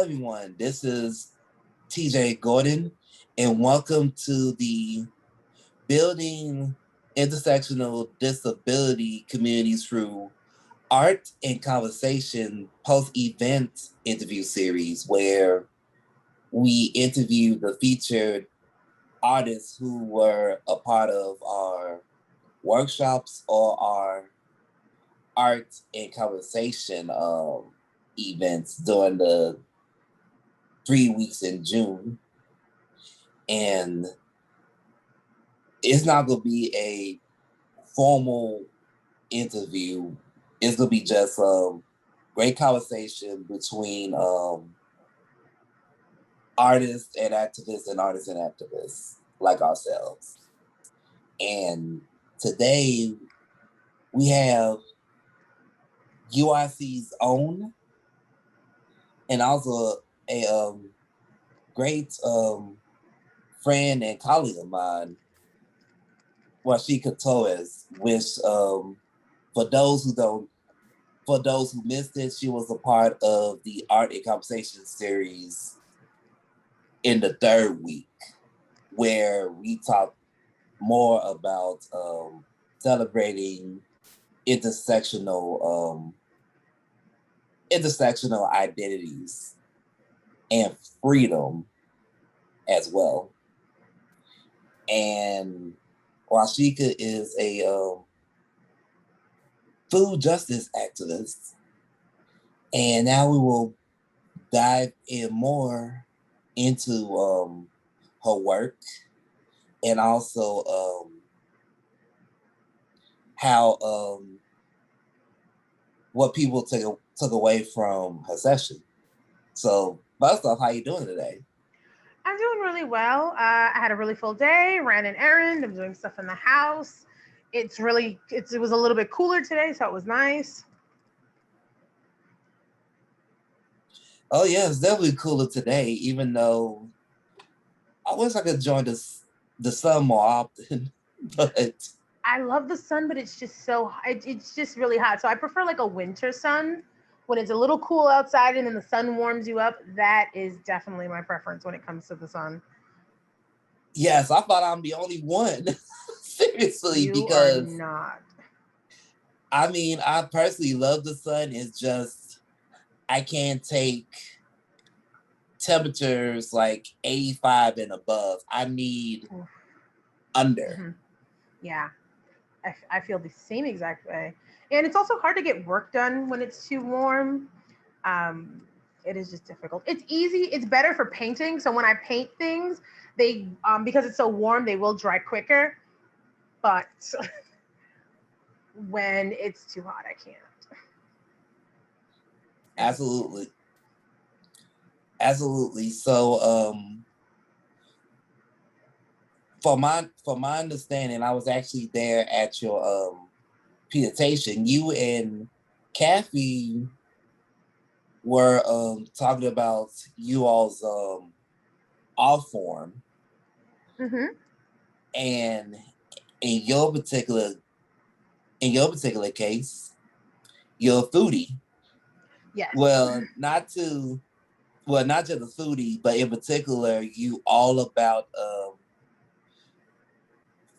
everyone. This is TJ Gordon, and welcome to the Building Intersectional Disability Communities Through Art and Conversation post-event interview series, where we interview the featured artists who were a part of our workshops or our art and conversation events during the 3 weeks in June. And it's not going to be a formal interview. It's going to be just great conversation between artists and activists like ourselves. And today we have UIC's own and also a great friend and colleague of mine, Washieka Torres, which for those who missed it, she was a part of the Art and Conversation series in the third week, where we talked more about celebrating intersectional identities and freedom as well. And Washieka is a food justice activist. And now we will dive in more into her work and also how what people took away from her session. So first off, how you doing today? I'm doing really well. I had a really full day, ran an errand, I'm doing stuff in the house. It was a little bit cooler today, so it was nice. Oh yeah, it's definitely cooler today, even though I wish I could join the sun more often. But I love the sun, but it's just really hot. So I prefer like a winter sun when it's a little cool outside and then the sun warms you up. That is definitely my preference when it comes to the sun. yes, I thought I'm the only one. Seriously, You are because not. I mean, I personally love the sun. It's just I can't take temperatures like 85 and above. I need under. Mhm. Yeah, I feel the same exact way. And it's also hard to get work done when it's too warm. Um, it is just difficult. It's easy. It's better for painting. So when I paint things, they because it's so warm, they will dry quicker. But when it's too hot, I can't. Absolutely. Absolutely. So for my understanding, I was actually there at your presentation. You and Kathy were talking about you all's art form, Mm-hmm. and in your particular case, you're a foodie. Yes. Not just a foodie, but in particular, you all about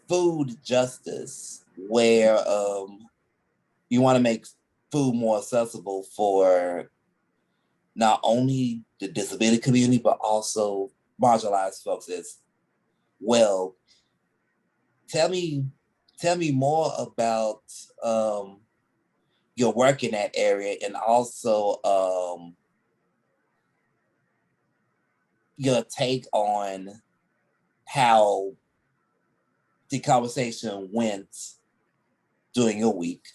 food justice, where you want to make food more accessible for not only the disability community, but also marginalized folks as well. Tell me more about your work in that area, and also your take on how the conversation went during your week.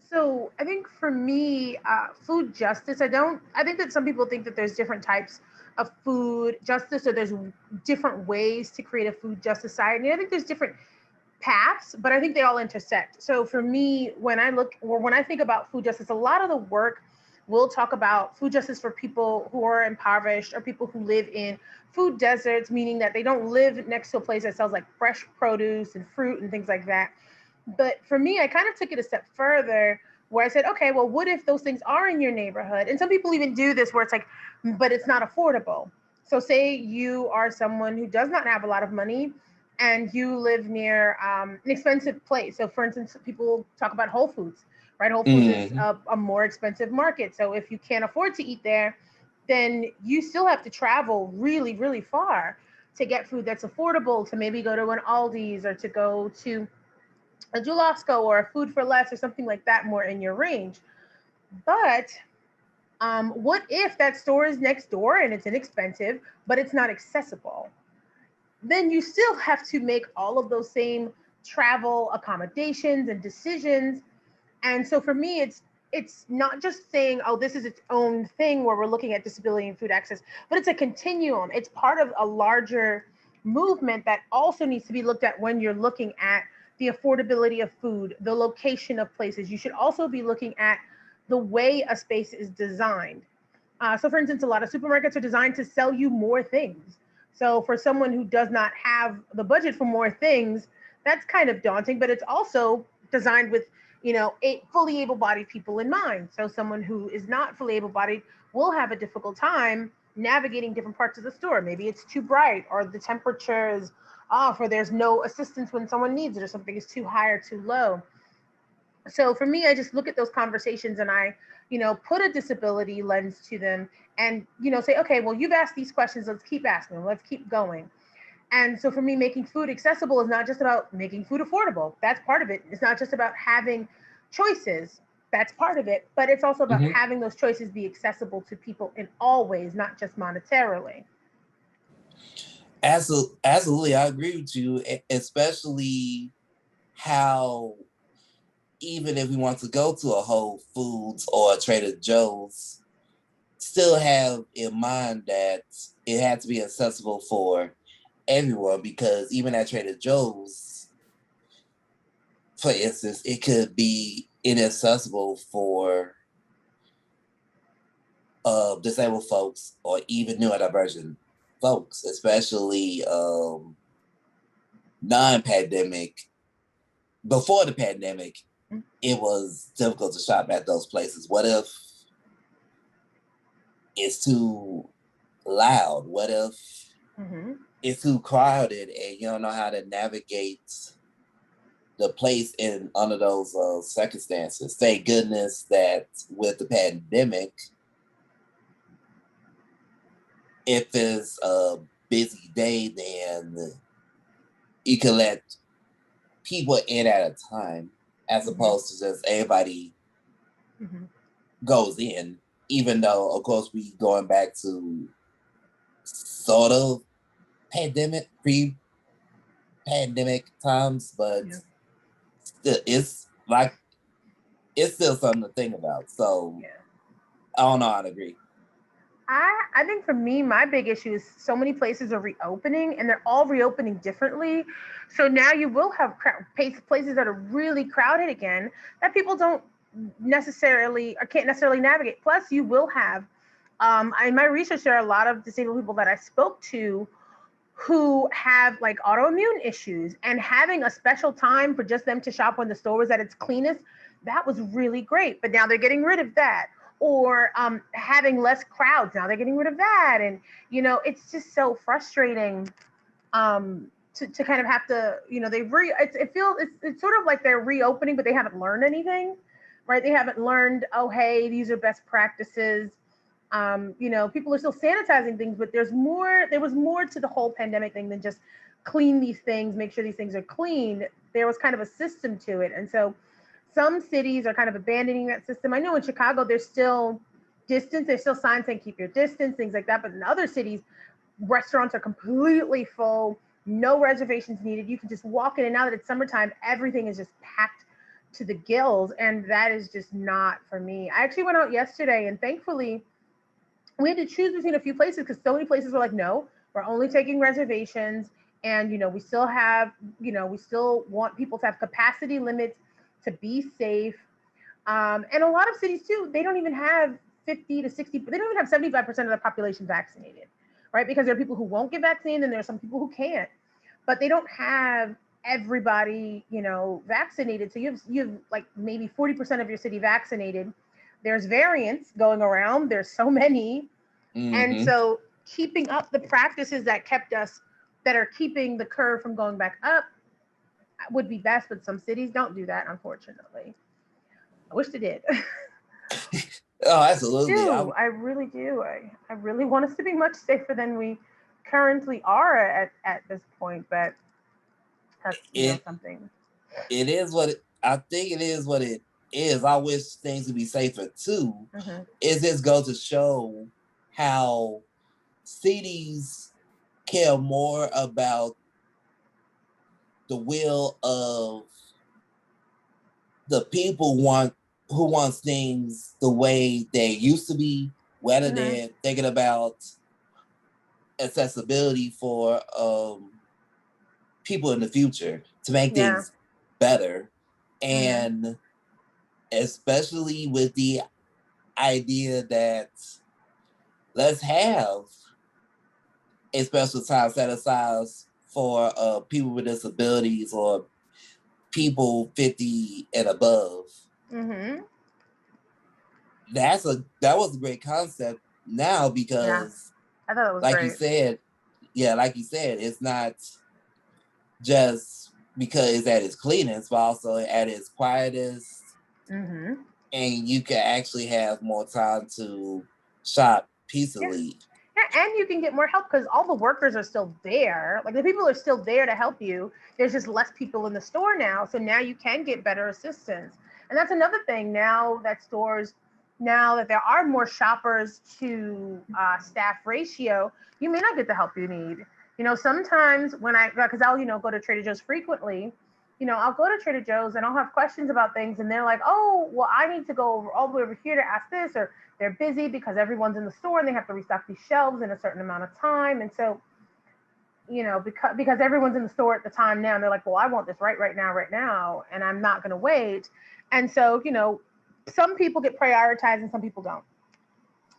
So I think for me, food justice. I think that some people think that there's different types of food justice, or there's different ways to create a food justice society. I think there's different paths, but I think they all intersect. So for me, when I think about food justice, a lot of the work will talk about food justice for people who are impoverished or people who live in food deserts, meaning that they don't live next to a place that sells like fresh produce and fruit and things like that. But for me, I kind of took it a step further where I said, okay, well, what if those things are in your neighborhood? And some people even do this where it's like, but it's not affordable. So say you are someone who does not have a lot of money and you live near an expensive place. So for instance, people talk about Whole Foods, right? Whole Foods is Mm-hmm. a more expensive market. So if you can't afford to eat there, then you still have to travel really, really far to get food that's affordable, to maybe go to an Aldi's or to go to a Julasco or a Food for Less or something like that, more in your range. But what if that store is next door and it's inexpensive, but it's not accessible? Then you still have to make all of those same travel accommodations and decisions. And so for me, it's not just saying, oh, this is its own thing where we're looking at disability and food access, but it's a continuum. It's part of a larger movement that also needs to be looked at when you're looking at the affordability of food, the location of places. You should also be looking at the way a space is designed. So, for instance, a lot of supermarkets are designed to sell you more things. So, for someone who does not have the budget for more things, that's kind of daunting. But it's also designed with, fully able-bodied people in mind. So, someone who is not fully able-bodied will have a difficult time navigating different parts of the store. Maybe it's too bright, or the temperature is off, or there's no assistance when someone needs it, or something is too high or too low. So for me, I just look at those conversations and I, put a disability lens to them and, say, okay, well, you've asked these questions. Let's keep asking them. Let's keep going. And so for me, making food accessible is not just about making food affordable. That's part of it. It's not just about having choices. That's part of it. But it's also about Mm-hmm. having those choices be accessible to people in all ways, not just monetarily. Absolutely, I agree with you, especially how even if we want to go to a Whole Foods or a Trader Joe's, still have in mind that it had to be accessible for everyone, because even at Trader Joe's, for instance, it could be inaccessible for disabled folks or even neurodivergent folks, especially non-pandemic. Before the pandemic, it was difficult to shop at those places. What if it's too loud? What if Mm-hmm. it's too crowded and you don't know how to navigate the place in under those circumstances? Thank goodness that with the pandemic, if it's a busy day, then you can let people in at a time, as Mm-hmm. opposed to just everybody Mm-hmm. goes in. Even though, of course, we going back to sort of pre-pandemic times, but Yeah. still, it's still something to think about. So Yeah. I don't know how to agree. I think for me, my big issue is so many places are reopening and they're all reopening differently. So now you will have places that are really crowded again that people don't necessarily or can't necessarily navigate. Plus, you will have, in my research, there are a lot of disabled people that I spoke to who have like autoimmune issues, and having a special time for just them to shop when the store was at its cleanest, that was really great. But now they're getting rid of that. Or having less crowds, now they're getting rid of that. And it's just so frustrating, to kind of have to, it's sort of like they're reopening but they haven't learned anything, right? They haven't learned, oh hey, these are best practices. People are still sanitizing things, but there was more to the whole pandemic thing than just clean these things, make sure these things are clean. There was kind of a system to it. And so some cities are kind of abandoning that system. I know in Chicago, there's still signs saying keep your distance, things like that. But in other cities, restaurants are completely full, no reservations needed. You can just walk in, and now that it's summertime, everything is just packed to the gills. And that is just not for me. I actually went out yesterday, and thankfully, we had to choose between a few places because so many places were like, no, we're only taking reservations. And, we still want people to have capacity limits to be safe. And a lot of cities too, they don't even have 50 to 60, they don't even have 75% of the population vaccinated, right? Because there are people who won't get vaccinated and there are some people who can't, but they don't have everybody, vaccinated. So you have like maybe 40% of your city vaccinated. There's variants going around. There's so many. And Mm-hmm. so keeping up the practices that are keeping the curve from going back up would be best, but some cities don't do that, unfortunately. I wish they did. Oh, absolutely. Do. I really do. I really want us to be much safer than we currently are at this point, but that's, It something. it is what I think it is what it is. I wish things would be safer too. Hmm. It just goes to show how cities care more about the will of the people who wants things the way they used to be, rather Hmm. than thinking about accessibility for people in the future to make Yeah. things better. Hmm. And especially with the idea that let's have a special time set aside for people with disabilities or people 50 and above. Hmm. That was a great concept now Yeah. because I thought it was like you great. said, yeah, like you said, it's not just because it's at its cleanest, but also at its quietest, Hmm. and you can actually have more time to shop Yeah. peacefully. Yeah, and you can get more help because all the workers are still there. Like the people are still there to help you. There's just less people in the store now, so now you can get better assistance. And that's another thing. Now that there are more shoppers to staff ratio, you may not get the help you need. Sometimes because I'll go to Trader Joe's frequently. I'll go to Trader Joe's and I'll have questions about things, and they're like, "Oh, well, I need to go all the way over here to ask this," or they're busy because everyone's in the store and they have to restock these shelves in a certain amount of time. And so, because everyone's in the store at the time now, and they're like, well, I want this right now, and I'm not going to wait. And so, some people get prioritized and some people don't.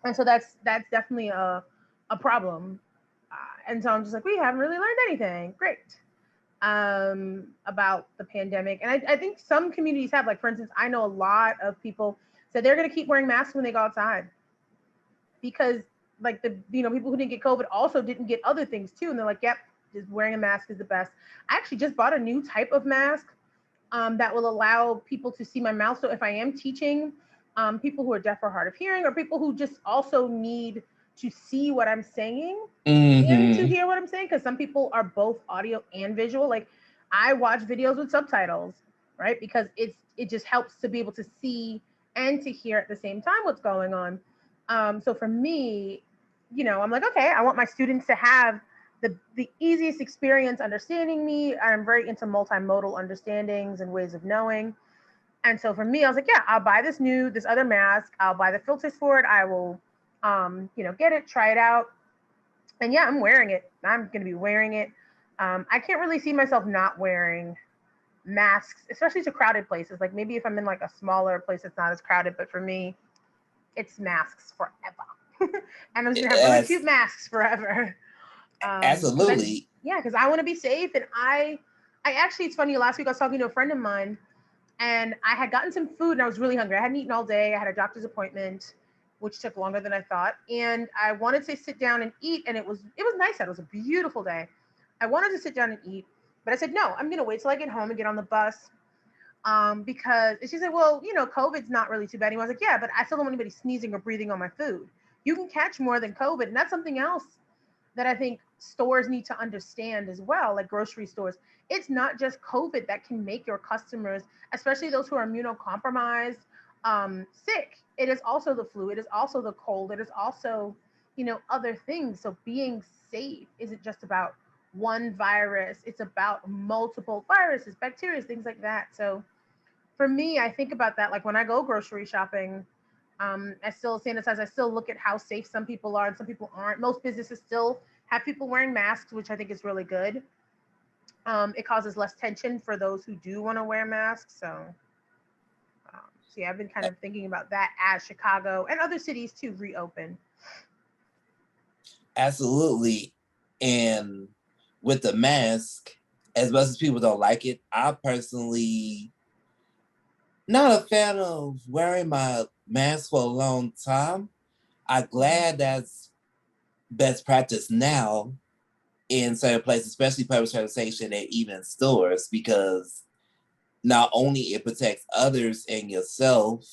And so that's definitely a problem. And so I'm just like, we haven't really learned anything. Great. About the pandemic. And I think some communities have, like, for instance, I know a lot of people said they're going to keep wearing masks when they go outside because, like, the people who didn't get COVID also didn't get other things too, and they're like, yep, just wearing a mask is the best. I actually just bought a new type of mask that will allow people to see my mouth. So if I am teaching people who are deaf or hard of hearing, or people who just also need to see what I'm saying and to Mm-hmm. hear what I'm saying, because some people are both audio and visual. Like, I watch videos with subtitles, right? Because it just helps to be able to see and to hear at the same time what's going on. So for me, I'm like, okay, I want my students to have the easiest experience understanding me. I'm very into multimodal understandings and ways of knowing. And so for me, I was like, yeah, I'll buy this other mask. I'll buy the filters for it. I will, get it, try it out. And yeah, I'm wearing it. I'm going to be wearing it. I can't really see myself not wearing masks, especially to crowded places. Like, maybe if I'm in like a smaller place that's not as crowded, but for me, it's masks forever. And I'm just gonna have really As cute masks forever. Because absolutely. I want to be safe. And I actually, it's funny. Last week I was talking to a friend of mine, and I had gotten some food, and I was really hungry. I hadn't eaten all day. I had a doctor's appointment, which took longer than I thought, and I wanted to sit down and eat. And it was nice out. It was a beautiful day. I wanted to sit down and eat, but I said no. I'm gonna wait till I get home and get on the bus. Because she said, well, COVID's not really too bad. And I was like, yeah, but I still don't want anybody sneezing or breathing on my food. You can catch more than COVID. And that's something else that I think stores need to understand as well, like grocery stores. It's not just COVID that can make your customers, especially those who are immunocompromised, sick. It is also the flu. It is also the cold. It is also, other things. So being safe isn't just about one virus. It's about multiple viruses, bacteria, things like that. So for me, I think about that. Like when I go grocery shopping, I still sanitize. I still look at how safe some people are and some people aren't. Most businesses still have people wearing masks, which I think is really good. It causes less tension for those who do want to wear masks. So yeah, I've been kind of thinking about that as Chicago and other cities to reopen. Absolutely. And with the mask, as much as people don't like it, I personally not a fan of wearing my mask for a long time. I'm glad that's best practice now in certain places, especially public transportation and even stores, because not only it protects others and yourself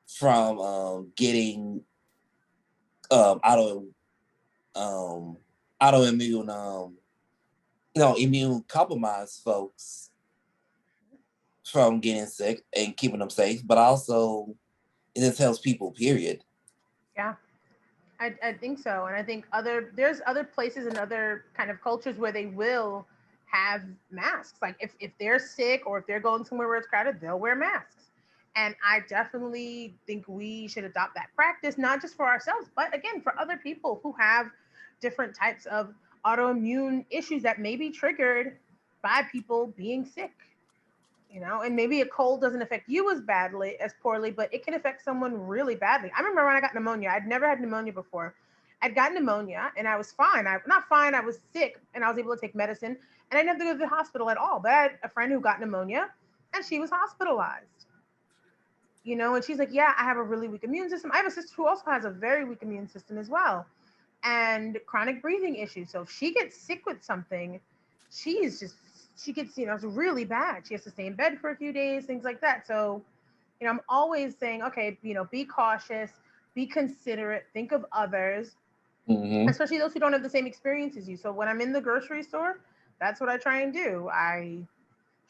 from getting auto autoimmune immune compromised folks from getting sick and keeping them safe, but also it just helps people, period. Yeah. I think so. And I think there's other places and other kind of cultures where they will have masks. Like if they're sick or if they're going somewhere where it's crowded, they'll wear masks. And I definitely think we should adopt that practice, not just for ourselves, but again, for other people who have different types of autoimmune issues that may be triggered by people being sick. And maybe a cold doesn't affect you as poorly, but it can affect someone really badly. I remember when I got pneumonia. I'd never had pneumonia before. I'd got pneumonia and I was fine. I not fine, I was sick and I was able to take medicine and I didn't have to go to the hospital at all. But I had a friend who got pneumonia and she was hospitalized. And she's like, yeah, I have a really weak immune system. I have a sister who also has a very weak immune system as well, and chronic breathing issues. So if she gets sick with something, she's just she gets, it's really bad. She has to stay in bed for a few days, things like that. So, I'm always saying, okay, be cautious, be considerate, think of others, Mm-hmm. especially those who don't have the same experience as you. So when I'm in the grocery store, that's what I try and do. I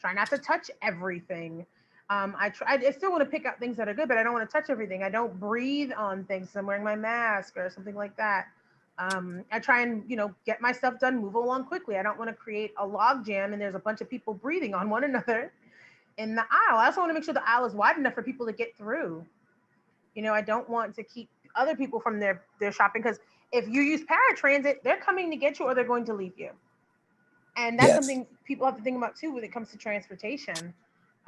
try not to touch everything. I still want to pick out things that are good, but I don't want to touch everything. I don't breathe on things. So I'm wearing my mask or something like that. I try and get my stuff done, move along quickly. I don't want to create a log jam and there's a bunch of people breathing on one another in the aisle. I also want to make sure the aisle is wide enough for people to get through. I don't want to keep other people from their shopping, because if you use paratransit, they're coming to get you or they're going to leave you. And that's Yes. something people have to think about too when it comes to transportation.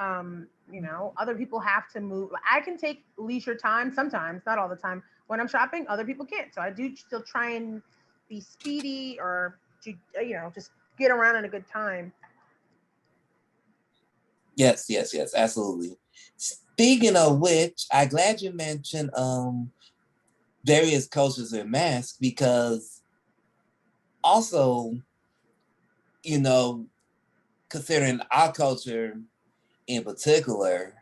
Other people have to move. I can take leisure time sometimes, not all the time. When I'm shopping, other people can't. So I do still try and be speedy, or just get around in a good time. Yes, yes, yes, absolutely. Speaking of which, I'm glad you mentioned various cultures and masks, because also, you know, considering our culture in particular,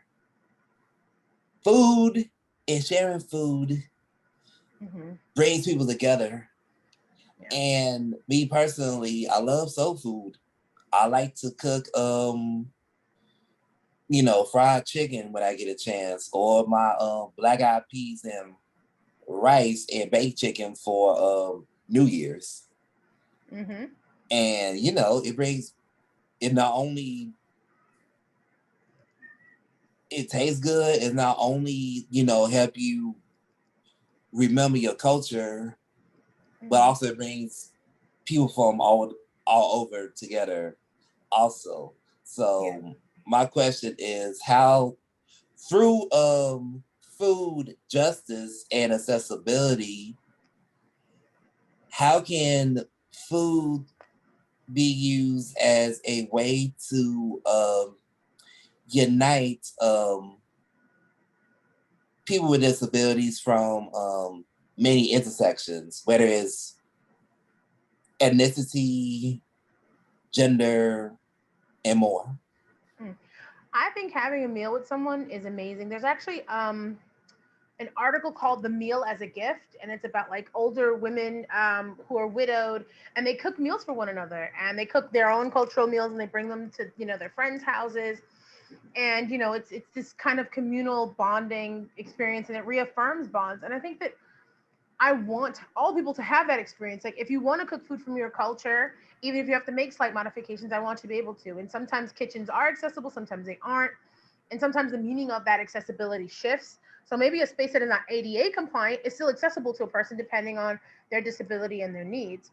food and sharing food Hmm. brings people together. Yeah. And me personally, I love soul food. I like to cook fried chicken when I get a chance, or my black eyed peas and rice and baked chicken for New Year's. Hmm. And it not only it tastes good, it not only help you remember your culture, but Hmm. also it brings people from all over together also. Yeah. So my question is, how through food justice and accessibility, how can food be used as a way to unite people with disabilities from many intersections, whether it's ethnicity, gender, and more? Mm. I think having a meal with someone is amazing. There's actually an article called "The Meal as a Gift," and it's about like older women who are widowed, and they cook meals for one another, and they cook their own cultural meals, and they bring them to their friends' houses, and it's this kind of communal bonding experience, and it reaffirms bonds. And I think that I want all people to have that experience. Like if you want to cook food from your culture, even if you have to make slight modifications, I want you to be able to. And sometimes kitchens are accessible, sometimes they aren't. And sometimes the meaning of that accessibility shifts. So maybe a space that is not ADA compliant is still accessible to a person depending on their disability and their needs.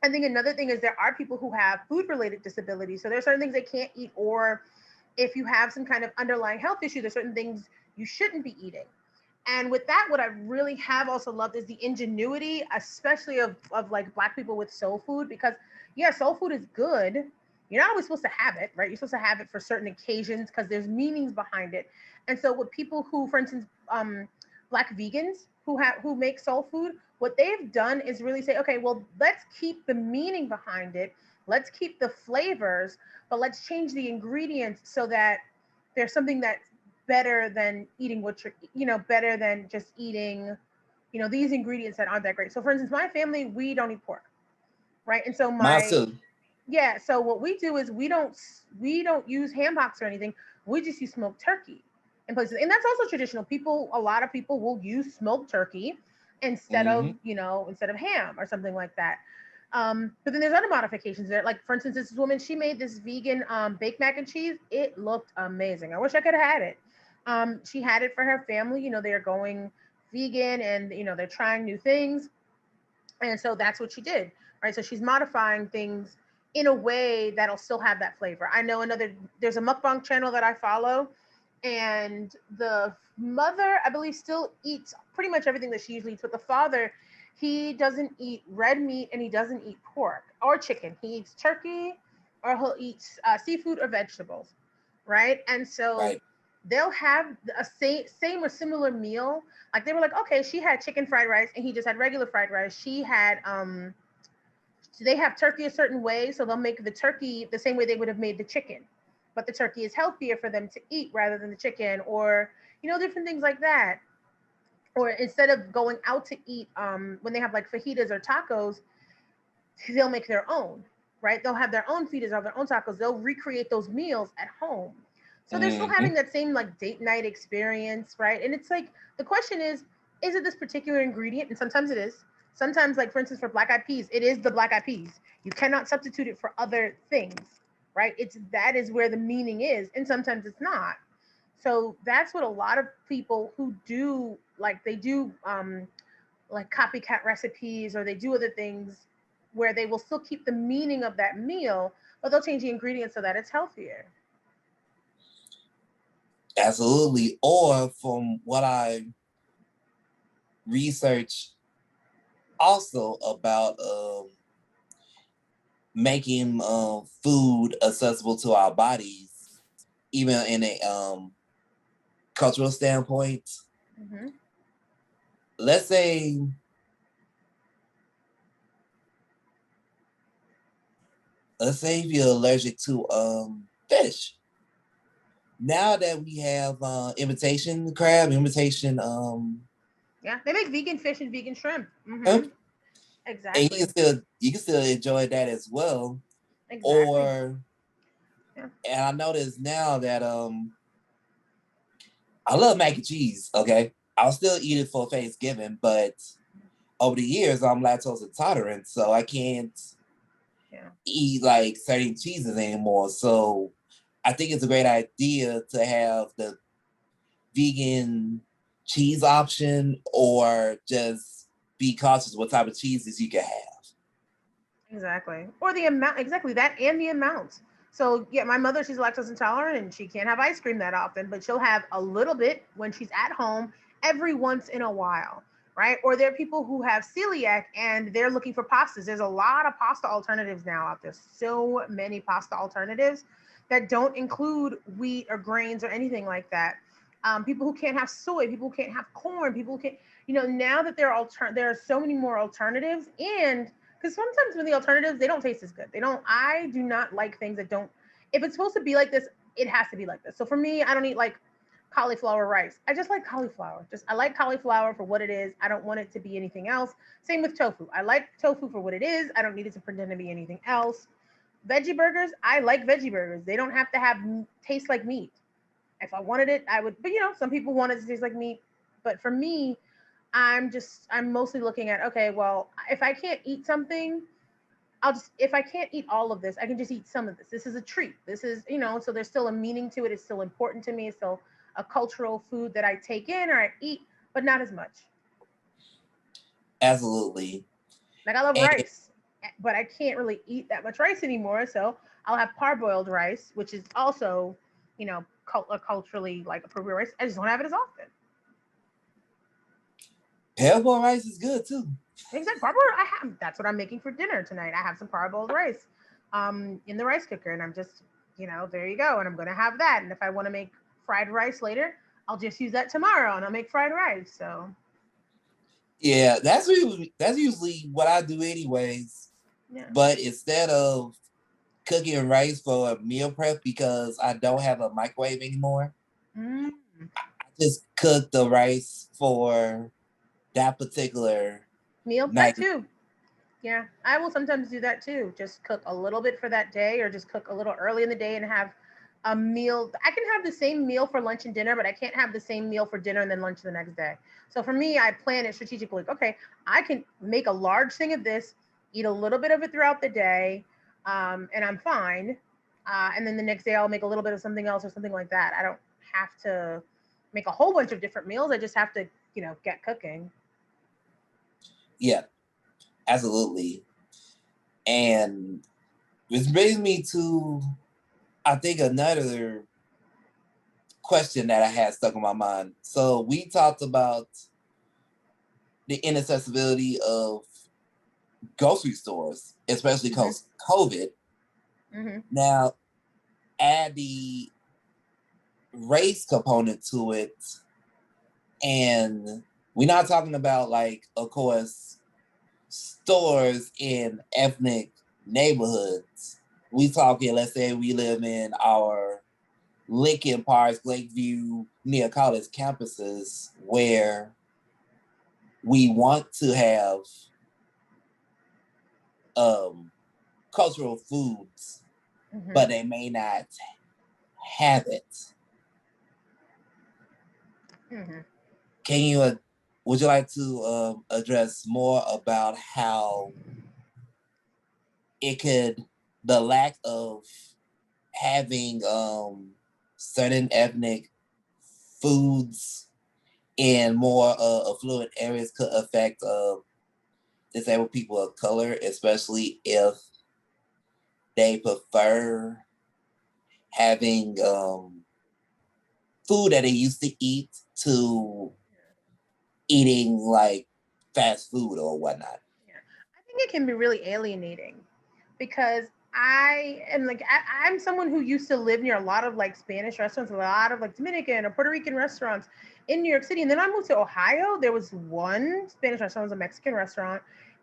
I think another thing is there are people who have food related disabilities. So there's certain things they can't eat, or if you have some kind of underlying health issue, there's certain things you shouldn't be eating. And with that, what I really have also loved is the ingenuity, especially of like Black people with soul food, because yeah, soul food is good. You're not always supposed to have it, right? You're supposed to have it for certain occasions because there's meanings behind it. And so, with people who, for instance, black vegans who make soul food, what they've done is really say, okay, well, let's keep the meaning behind it, let's keep the flavors, but let's change the ingredients so that there's something that's better than eating what you're, better than just eating, these ingredients that aren't that great. So, for instance, my family, we don't eat pork, right? And so Mine my too. yeah, so what we do is we don't use ham hocks or anything. We just use smoked turkey in places, and that's also traditional. A lot of people will use smoked turkey instead of Hmm. instead of ham or something like that. But then there's other modifications there. Like for instance, this woman, she made this vegan baked mac and cheese. It looked amazing. I wish I could have had it. She had it for her family. They're going vegan and they're trying new things, and so that's what she did, right? So she's modifying things in a way that'll still have that flavor. I know there's a mukbang channel that I follow, and the mother, I believe, still eats pretty much everything that she usually eats, but the father, he doesn't eat red meat and he doesn't eat pork or chicken. He eats turkey, or he'll eat seafood or vegetables, right? And so Right. they'll have a same or similar meal. Like they were like, okay, she had chicken fried rice and he just had regular fried rice. She had they have turkey a certain way, so they'll make the turkey the same way they would have made the chicken, but the turkey is healthier for them to eat rather than the chicken, or different things like that. Or instead of going out to eat, when they have like fajitas or tacos, they'll make their own, right? They'll have their own fajitas or their own tacos. They'll recreate those meals at home. So they're still having Hmm. that same like date night experience, right? And it's like the question is it this particular ingredient? And sometimes it is. Sometimes, like for instance, for black eyed peas, it is the black eyed peas. You cannot substitute it for other things, right? It's that is where the meaning is, and sometimes it's not. So that's what a lot of people who do like they do like copycat recipes, or they do other things where they will still keep the meaning of that meal, but they'll change the ingredients so that it's healthier. Absolutely. Or from what I research also about making food accessible to our bodies, even in a cultural standpoint. Hmm. Let's say, if you're allergic to fish. Now that we have imitation crab, imitation Yeah, they make vegan fish and vegan shrimp. shrimp, and Exactly. you can still enjoy that as well. Exactly. Or, Yeah. and I notice now that I love mac and cheese. Okay, I'll still eat it for Thanksgiving, but over the years I'm lactose intolerant, so I can't Yeah. eat like certain cheeses anymore. So I think it's a great idea to have the vegan cheese option, or just be cautious what type of cheeses you can have. Exactly. Or the amount, exactly that, and the amount. So yeah, my mother, she's lactose intolerant and she can't have ice cream that often, but she'll have a little bit when she's at home every once in a while, right? Or there are people who have celiac and they're looking for pastas. There's a lot of pasta alternatives now out there. So many pasta alternatives that don't include wheat or grains or anything like that. People who can't have soy, people who can't have corn, people who can't, now that there are so many more alternatives, and because sometimes when the alternatives, they don't taste as good. They don't. I do not like things that don't. If it's supposed to be like this, it has to be like this. So for me, I don't eat like cauliflower rice. I just like cauliflower. Just I like cauliflower for what it is. I don't want it to be anything else. Same with tofu. I like tofu for what it is. I don't need it to pretend to be anything else. Veggie burgers, I like veggie burgers. They don't have to have taste like meat. If I wanted it, I would. But some people want it to taste like meat. But for me, I'm mostly looking at, okay, well, if I can't eat something, if I can't eat all of this, I can just eat some of this. This is a treat. This is, so there's still a meaning to it. It's still important to me. It's still a cultural food that I take in or I eat, but not as much. Absolutely. Like I love And rice, but I can't really eat that much rice anymore. So I'll have parboiled rice, which is also, a culturally like appropriate rice. I just don't have it as often. pear boy rice is good too. Exactly. That's what I'm making for dinner tonight. I have some parboiled rice in the rice cooker, and I'm just, there you go. And I'm going to have that. And if I want to make fried rice later, I'll just use that tomorrow and I'll make fried rice. So, Yeah, that's usually what I do anyways. yeah. But instead of cooking rice for a meal prep because I don't have a microwave anymore, Mm. I just cook the rice for that particular Meal, that night. too. Yeah, I will sometimes do that too. Just cook a little bit for that day, or just cook a little early in the day and have a meal. I can have the same meal for lunch and dinner, but I can't have the same meal for dinner and then lunch the next day. So for me, I plan it strategically. Okay, I can make a large thing of this, eat a little bit of it throughout the day, and I'm fine. And then the next day, I'll make a little bit of something else or something like that. I don't have to make a whole bunch of different meals. I just have to, get cooking. Yeah, absolutely. And which brings me to, I think, another question that I had stuck in my mind. So we talked about the inaccessibility of grocery stores, especially Hmm. because COVID. Hmm. Now, add the race component to it, and we're not talking about, like, of course, stores in ethnic neighborhoods. We talking, let's say we live in our Lincoln Park, Lakeview, near college campuses where we want to have um, cultural foods, Hmm. but they may not have it. Hmm. Can you, would you like to address more about how it could, the lack of having certain ethnic foods in more affluent areas could affect disabled people of color, especially if they prefer having food that they used to eat to eating like fast food or whatnot. Yeah. I think it can be really alienating because I am like I'm someone who used to live near a lot of like Spanish restaurants, a lot of like Dominican or Puerto Rican restaurants in New York City, and then I moved to Ohio. There was one Spanish restaurant, it was a Mexican restaurant,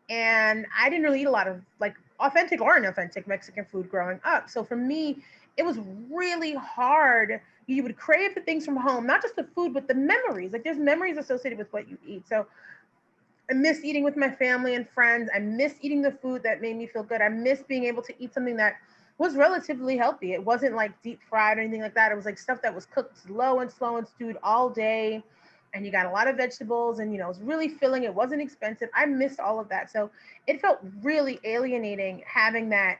and I didn't really eat a lot of like authentic or inauthentic Mexican food growing up. So for me, it was really hard. You would crave the things from home, not just the food, but the memories. Like there's memories associated with what you eat. So I miss eating with my family and friends. I miss eating the food that made me feel good. I miss being able to eat something that was relatively healthy. It wasn't like deep fried or anything like that. It was like stuff that was cooked slow and stewed all day. And you got a lot of vegetables and, it was really filling. It wasn't expensive. I missed all of that. So it felt really alienating having that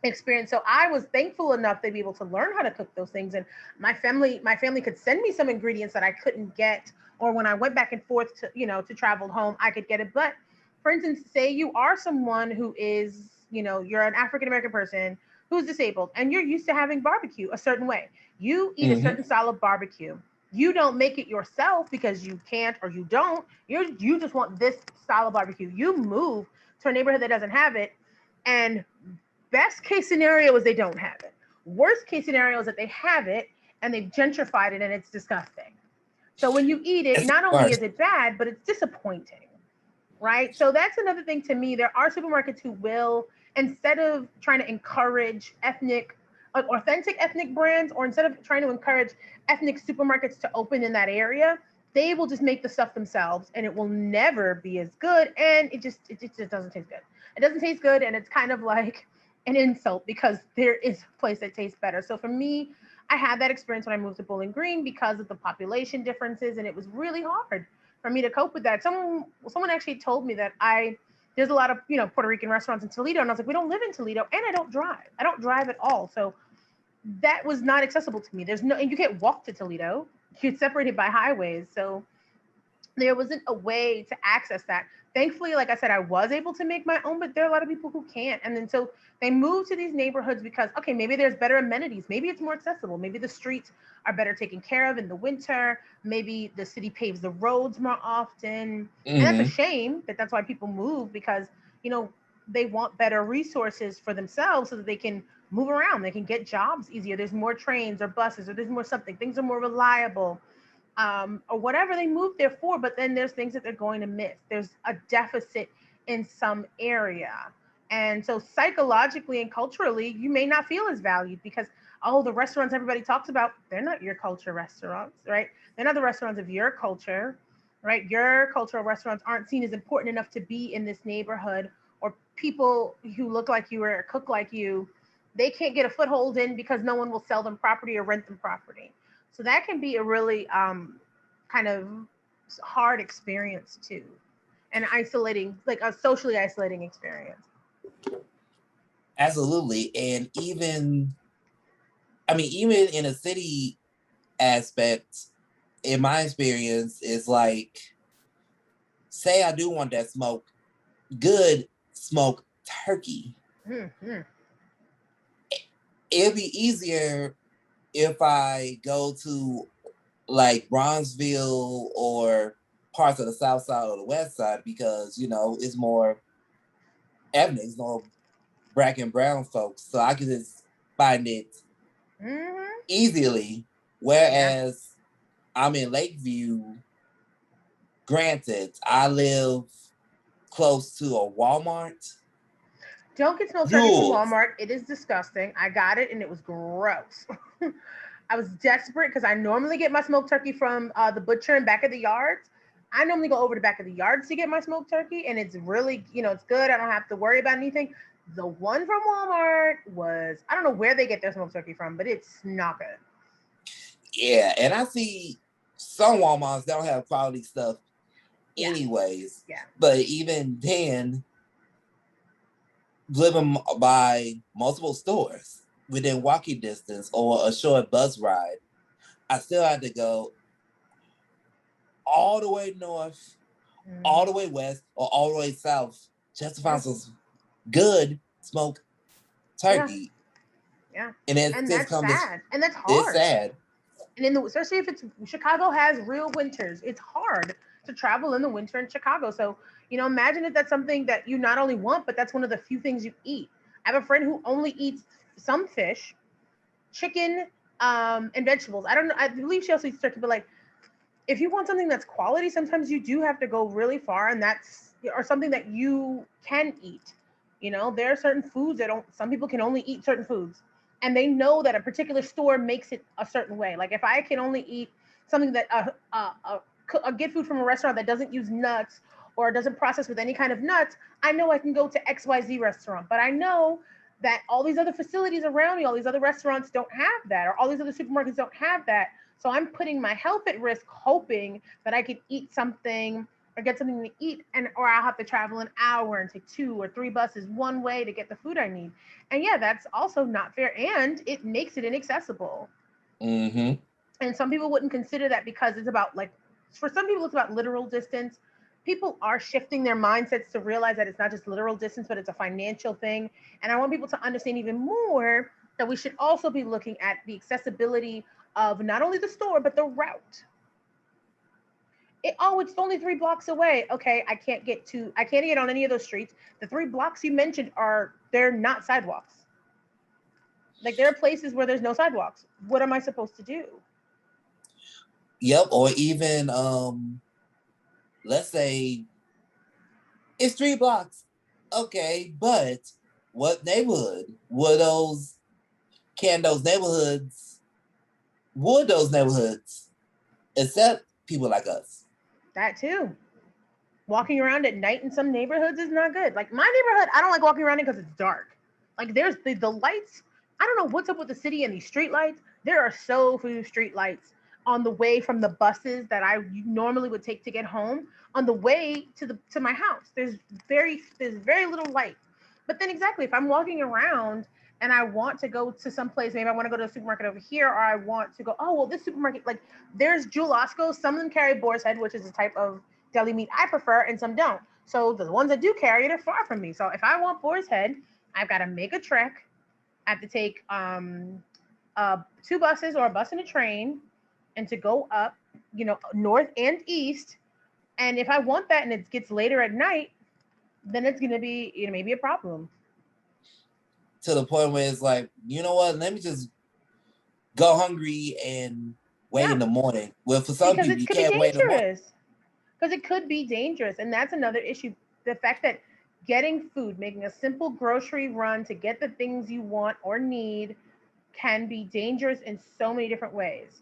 experience. So I was thankful enough to be able to learn how to cook those things. And my family could send me some ingredients that I couldn't get, or when I went back and forth to, to travel home, I could get it. But for instance, say you are someone who is, you're an African American person who's disabled and you're used to having barbecue a certain way. You eat a Mm-hmm. certain style of barbecue. You don't make it yourself because you can't or you don't. You just want this style of barbecue. You move to a neighborhood that doesn't have it, and best case scenario is they don't have it. Worst case scenario is that they have it and they've gentrified it and it's disgusting. So when you eat it, It's not only worse. is it bad, but it's disappointing, right? So that's another thing to me. There are supermarkets who will, instead of trying to encourage authentic ethnic brands, or instead of trying to encourage ethnic supermarkets to open in that area, they will just make the stuff themselves and it will never be as good. And it just doesn't taste good. It doesn't taste good. And it's kind of like an insult because there is a place that tastes better. So for me, I had that experience when I moved to Bowling Green because of the population differences, and it was really hard for me to cope with that. Someone actually told me that there's a lot of Puerto Rican restaurants in Toledo, and I was like, we don't live in Toledo, and I don't drive. I don't drive at all, so that was not accessible to me. And you can't walk to Toledo. You're separated by highways, so there wasn't a way to access that. Thankfully, like I said, I was able to make my own, but there are a lot of people who can't. And then so they move to these neighborhoods because, okay, maybe there's better amenities. Maybe it's more accessible. Maybe the streets are better taken care of in the winter. Maybe the city paves the roads more often. And that's a Mm-hmm. shame that that's why people move because, you know, they want better resources for themselves so that they can move around. They can get jobs easier. There's more trains or buses or there's more something. Things are more reliable, or whatever they moved there for. But then there's things that they're going to miss. There's a deficit in some area. And so psychologically and culturally, you may not feel as valued because, oh, the restaurants everybody talks about, they're not your culture restaurants, right? They're not the restaurants of your culture, right? Your cultural restaurants aren't seen as important enough to be in this neighborhood, or people who look like you or cook like you, they can't get a foothold in because no one will sell them property or rent them property. So that can be a really kind of hard experience too, and isolating, like a socially isolating experience. Absolutely. And even, I mean, even in a city aspect, in my experience, it's like, say I do want that good smoked turkey. Mm-hmm. It'd be easier if I go to like Bronzeville or parts of the south side or the west side because, you know, it's more evidence, more black and brown folks. So I can just find it Mm-hmm. easily. Yeah. Whereas I'm in Lakeview, granted, I live close to a Walmart. Don't get smoked turkey from Rules. Walmart. It is disgusting. I got it and it was gross. I was desperate because I normally get my smoked turkey from the butcher in back of the yards. I normally go over to back of the yards to get my smoked turkey, and it's really, it's good. I don't have to worry about anything. The one from Walmart was, I don't know where they get their smoked turkey from, but it's not good. Yeah, and I see some Walmarts don't have quality stuff Yeah, anyways. yeah. But even then, living by multiple stores within walking distance or a short bus ride, I still had to go all the way north, all the Mm-hmm. way west, or all the way south just to Yeah, find some good smoked yeah, turkey. yeah. And it And just that's comes to, sad, and that's it's hard. sad. And in the, especially if it's, Chicago has real winters, it's hard to travel in the winter in Chicago. So, imagine if that's something that you not only want, but that's one of the few things you eat. I have a friend who only eats some fish, chicken, and vegetables. I don't know, I believe she also eats turkey, but like, if you want something that's quality, sometimes you do have to go really far, and that's, or something that you can eat. There are certain foods that don't, some people can only eat certain foods, and they know that a particular store makes it a certain way. Like if I can only eat something that get food from a restaurant that doesn't use nuts or doesn't process with any kind of nuts, I know I can go to XYZ restaurant. But I know that all these other facilities around me, all these other restaurants don't have that, or all these other supermarkets don't have that. So I'm putting my health at risk, hoping that I could eat something or get something to eat, and or I'll have to travel an hour and take 2 or 3 buses one way to get the food I need. And yeah, that's also not fair, and it makes it inaccessible. Mm-hmm. And some people wouldn't consider that because it's about, like, for some people it's about literal distance. People are shifting their mindsets to realize that it's not just literal distance, but it's a financial thing. And I want people to understand even more that we should also be looking at the accessibility of not only the store but the route. It's only 3 blocks away. Okay, I can't get on any of those streets. The 3 blocks you mentioned, they're not sidewalks. Like, there are places where there's no sidewalks. What am I supposed to do? Yep. Or even, let's say it's 3 blocks. Okay, but what neighborhood were those? Can those neighborhoods? Would those neighborhoods accept people like us? That too. Walking around at night in some neighborhoods is not good. Like my neighborhood, I don't like walking around in because it's dark. Like there's the lights. I don't know what's up with the city and these street lights. There are so few street lights on the way from the buses that I normally would take to get home. On the way to my house, there's very little light. But then exactly, if I'm walking around and I want to go to some place, maybe I want to go to a supermarket over here, or I want to go, oh, well, this supermarket, like there's Jewel Osco, some of them carry boar's head, which is a type of deli meat I prefer, and some don't. So the ones that do carry it are far from me. So if I want boar's head, I've got to make a trek. I have to take two buses or a bus and a train, and to go up, north and east. And if I want that and it gets later at night, then it's gonna be, maybe a problem. To the point where it's like, you know what? Let me just go hungry and wait Yeah, in the morning. Well, for some because people, it you could be can't wait in the morning. dangerous. Because it could be dangerous, and that's another issue. The fact that getting food, making a simple grocery run to get the things you want or need, can be dangerous in so many different ways.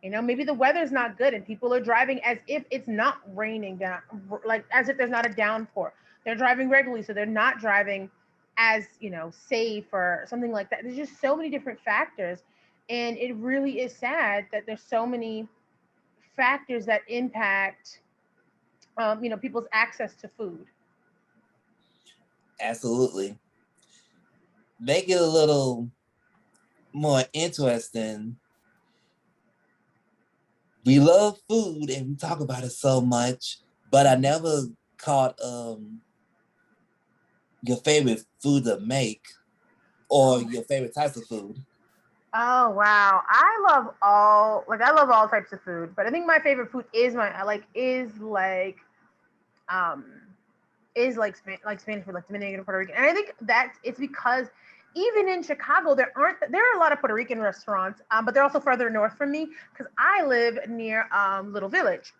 Maybe the weather's not good and people are driving as if it's not raining down, like as if there's not a downpour. They're driving regularly, so they're not driving as, safe or something like that. There's just so many different factors. And it really is sad that there's so many factors that impact, people's access to food. Absolutely. Make it a little more interesting. We love food and we talk about it so much, but I never caught your favorite food to make or Oh, your favorite types of food. oh wow. I love all types of food, but I think my favorite food is um like Spanish food, like Dominican and Puerto Rican. And I think that it's because even in Chicago, there are a lot of Puerto Rican restaurants, but they're also further north from me because I live near Little Village,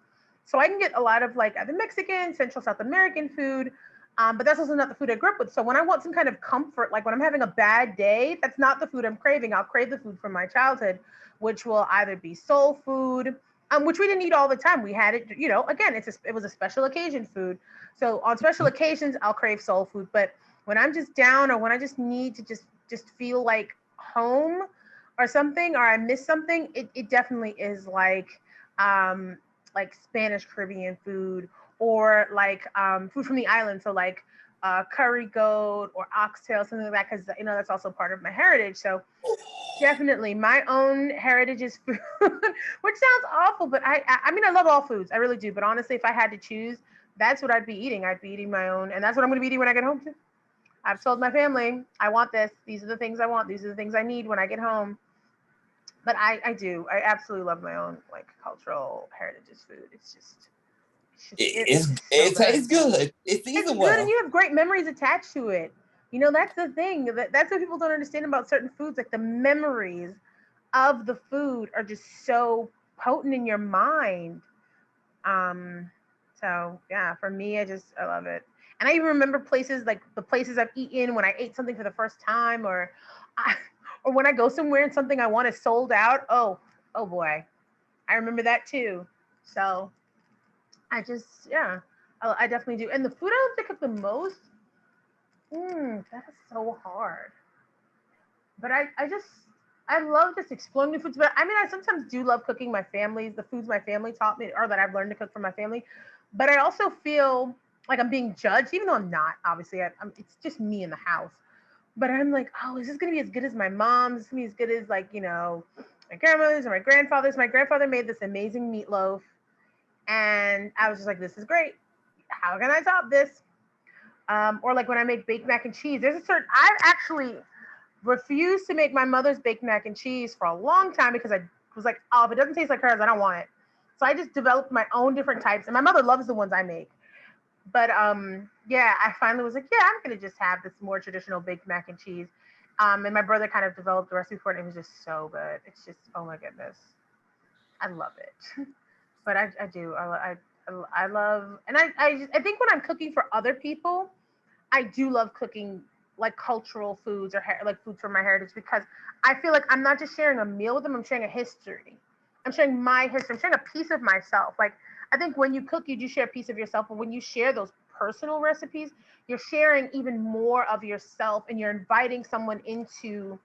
so I can get a lot of like the Mexican, Central South American food. But that's also not the food I grew up with. So when I want some kind of comfort, like when I'm having a bad day, that's not the food I'm craving. I'll crave the food from my childhood, which will either be soul food, which we didn't eat all the time. We had it, again, it was a special occasion food. So on special occasions, I'll crave soul food. But when I'm just down or when I just need to just feel like home or something, or I miss something, it definitely is like Spanish Caribbean food, or like food from the island. So like curry goat or oxtail, something like that, because that's also part of my heritage. So definitely my own heritage is food, which sounds awful, but I mean I love all foods, I really do. But honestly, if I had to choose, that's what I'd be eating. I'd be eating my own, and that's what I'm going to be eating when I get home too. I've told my family I want this. These are the things I want. These are the things I need when I get home. But I absolutely love my own like cultural heritage food. It's just so It good. tastes good. It's It's seasoned good, and well. you have great memories attached to it. That's the thing. That's what people don't understand about certain foods. Like the memories of the food are just so potent in your mind. Um, so yeah, for me, I love it. And I even remember places like the places I've eaten when I ate something for the first time, I, or when I go somewhere and something I want is sold out. Oh boy, I remember that too. So yeah, I definitely do. And the food I love to cook the most, that is so hard. But I love just exploring new foods. But I mean, I sometimes do love cooking the foods my family taught me or that I've learned to cook for my family. But I also feel like I'm being judged, even though I'm not. Obviously, it's just me in the house. But I'm like, oh, is this gonna be as good as my mom's? Is this gonna be as good as like my grandmother's or my grandfather's? My grandfather made this amazing meatloaf, and I was just like, this is great. How can I top this? Or like when I make baked mac and cheese, I've actually refused to make my mother's baked mac and cheese for a long time because I was like, oh, if it doesn't taste like hers, I don't want it. So I just developed my own different types, and my mother loves the ones I make. But yeah, I finally was like, yeah, I'm gonna just have this more traditional baked mac and cheese. And my brother kind of developed the recipe for it, and it was just so good. It's just, oh my goodness, I love it. But I do, I love, and I think when I'm cooking for other people, I do love cooking like cultural foods or like foods from my heritage, because I feel like I'm not just sharing a meal with them, I'm sharing a history. I'm sharing my history. I'm sharing a piece of myself. Like I think when you cook, you do share a piece of yourself, but when you share those personal recipes, you're sharing even more of yourself, and you're inviting someone into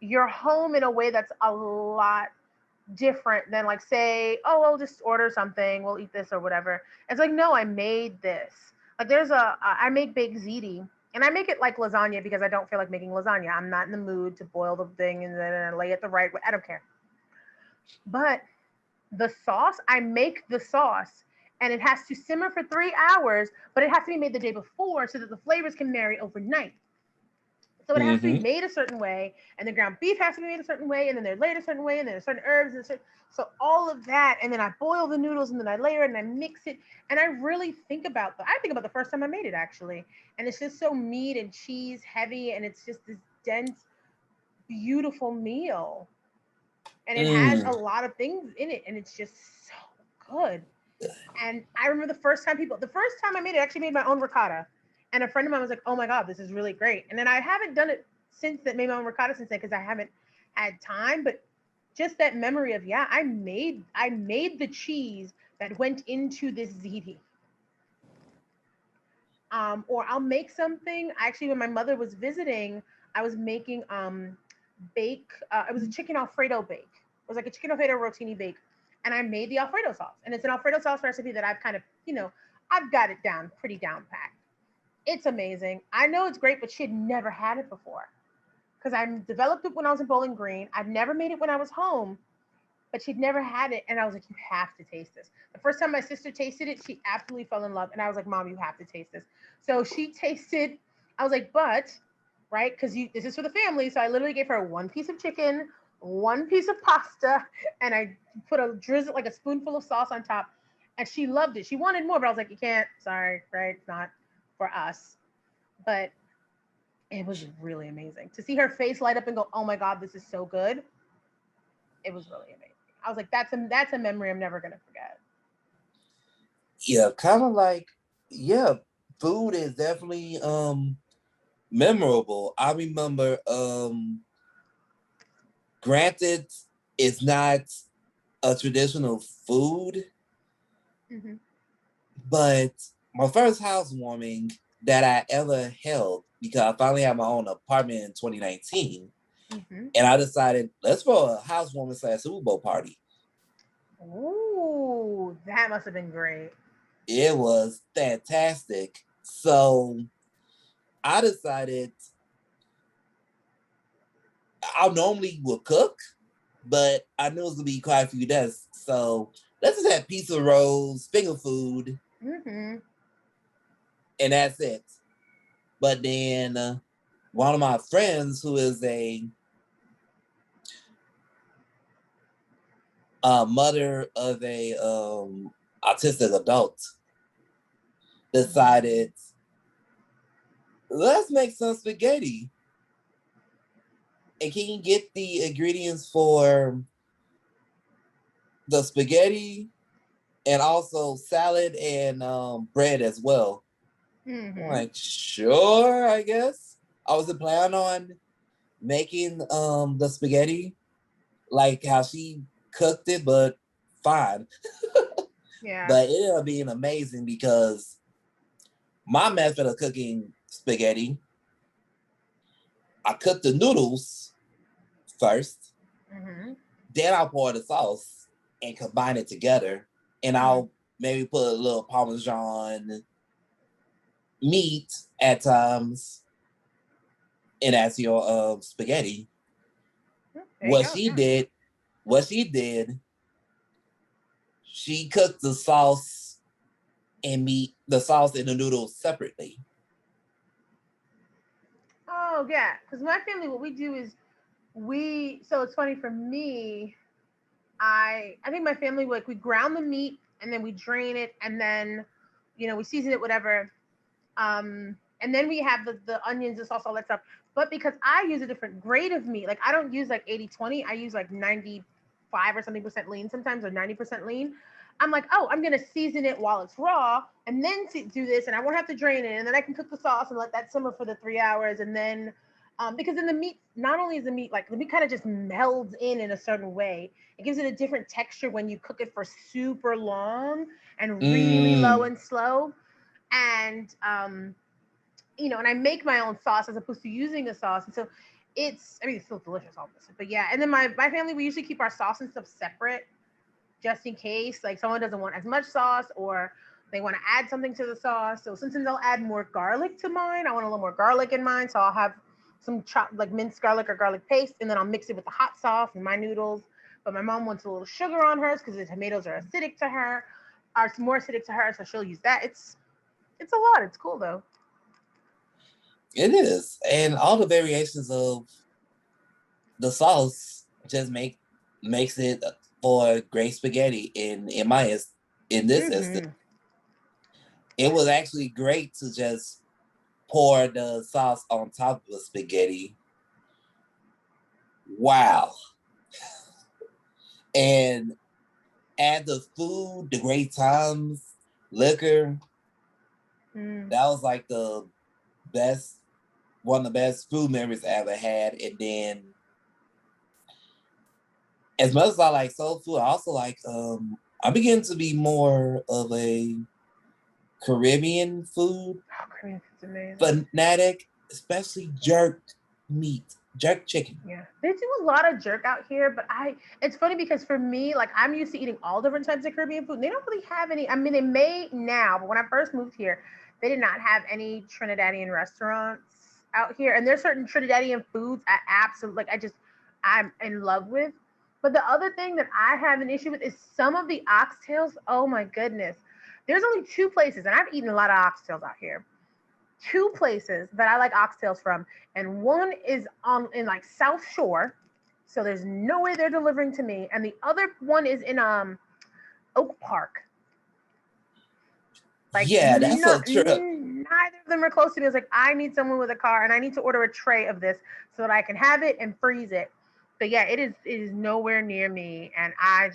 your home in a way that's a lot different than like say, oh, I'll just order something, we'll eat this or whatever. It's like, no, I made this. Like I make baked ziti, And I make it like lasagna because I don't feel like making lasagna. I'm not in the mood to boil the thing and then I lay it the right way. I don't care. But the sauce, I make the sauce and it has to simmer for 3 hours, but it has to be made the day before so that the flavors can marry overnight. So it has to be Mm-hmm. made a certain way, and the ground beef has to be made a certain way, and then they're laid a certain way, and then there's certain herbs and certain, so all of that, and then I boil the noodles, and then I layer it, and I mix it, and I really think about I think about the first time I made it actually, and it's just so meat and cheese heavy, and it's just this dense, beautiful meal, and it has a Mm. lot of things in it, and it's just so good. And I remember the first time I made it, I actually made my own ricotta. And a friend of mine was like, "Oh my god, this is really great." And then I haven't done it since that, made my own ricotta since then because I haven't had time. But just that memory of, yeah, I made the cheese that went into this ziti. Or I'll make something. Actually, when my mother was visiting, I was making bake. It was a chicken Alfredo bake. It was like a chicken Alfredo rotini bake, and I made the Alfredo sauce. And it's an Alfredo sauce recipe that I've kind of, I've got it down pretty down packed. It's amazing. I know it's great, but she had never had it before because I developed it when I was in Bowling Green. I've never made it when I was home, but she'd never had it. And I was like, you have to taste this. The first time my sister tasted it, she absolutely fell in love. And I was like, Mom, you have to taste this. So she tasted, I was like, but, right? Because this is for the family. So I literally gave her one piece of chicken, one piece of pasta, and I put a drizzle, like a spoonful of sauce on top. And she loved it. She wanted more, but I was like, you can't, sorry, right? It's not for us. But it was really amazing to see her face light up and go, oh my God, this is so good. It was really amazing. I was like, that's a memory I'm never gonna forget. Yeah, kind of like, yeah, food is definitely memorable. I remember, granted, it's not a traditional food, Mm-hmm. but my first housewarming that I ever held, because I finally had my own apartment in 2019, Mm-hmm. and I decided, let's throw a housewarming / Super Bowl party. Ooh, that must have been great. It was fantastic. So I decided I normally would cook, but I knew it was gonna be quite a few days. So let's just have pizza rolls, finger food, Mm-hmm. and that's it. But then one of my friends, who is a mother of a autistic adult, decided, let's make some spaghetti. And can you get the ingredients for the spaghetti and also salad and bread as well? I'm Mm-hmm. like, sure, I guess. I wasn't planning on making the spaghetti like how she cooked it, but fine. Yeah. But it ended up being amazing because my method of cooking spaghetti, I cook the noodles first, Mm-hmm. then I'll pour the sauce and combine it together. And Mm-hmm. I'll maybe put a little Parmesan meat at times, and that's your spaghetti. There you What go. she Yeah. did, what she did, she cooked the sauce and the sauce and the noodles separately. Oh yeah. Because my family, what we do is So it's funny for me. I think my family, like, we ground the meat and then we drain it and then, we season it whatever. And then we have the onions, the sauce, all that stuff. But because I use a different grade of meat, like I don't use like 80/20, I use like 95 or something percent lean sometimes, or 90% lean. I'm like, oh, I'm gonna season it while it's raw, and then do this, and I won't have to drain it, and then I can cook the sauce and let that simmer for the 3 hours, and then, because then the meat, not only is the meat, like the meat kind of just melds in a certain way. It gives it a different texture when you cook it for super long and really low Mm. and slow, and and I make my own sauce as opposed to using a sauce. And so I mean, it's still delicious, obviously. But yeah, and then my family, we usually keep our sauce and stuff separate just in case, like, someone doesn't want as much sauce, or, They want to add something to the sauce. So sometimes I'll add more garlic to mine. I want a little more garlic in mine. So I'll have some chopped like minced garlic or garlic paste, and then I'll mix it with the hot sauce and my noodles. But my mom wants a little sugar on hers because the tomatoes are acidic to her, are more acidic to her, so she'll use that. It's a lot. It's cool though. It is. And all the variations of the sauce just makes it for great spaghetti in this instance. Mm-hmm. It was actually great to just pour the sauce on top of the spaghetti. Wow. And add the food, the great times, liquor. Mm. That was like the best, one of the best food memories I ever had. And then as much as I like soul food, I also like I begin to be more of a Caribbean food Oh, Korean food's amazing. fanatic, especially jerk chicken. Yeah, they do a lot of jerk out here, but it's funny because for me, like I'm used to eating all different types of Caribbean food. They don't really have any. I mean, they may now, but when I first moved here, they did not have any Trinidadian restaurants out here. And there's certain Trinidadian foods I'm in love with. But the other thing that I have an issue with is some of the oxtails. Oh my goodness. There's only two places, and I've eaten a lot of oxtails out here, two places that I like oxtails from, and one is on in like South Shore, so there's no way they're delivering to me, and the other one is in Oak Park. Like Yeah, that's a trip. neither of them are close to me. It's like I need someone with a car, and I need to order a tray of this so that I can have it and freeze it. But yeah, it is nowhere near me, and I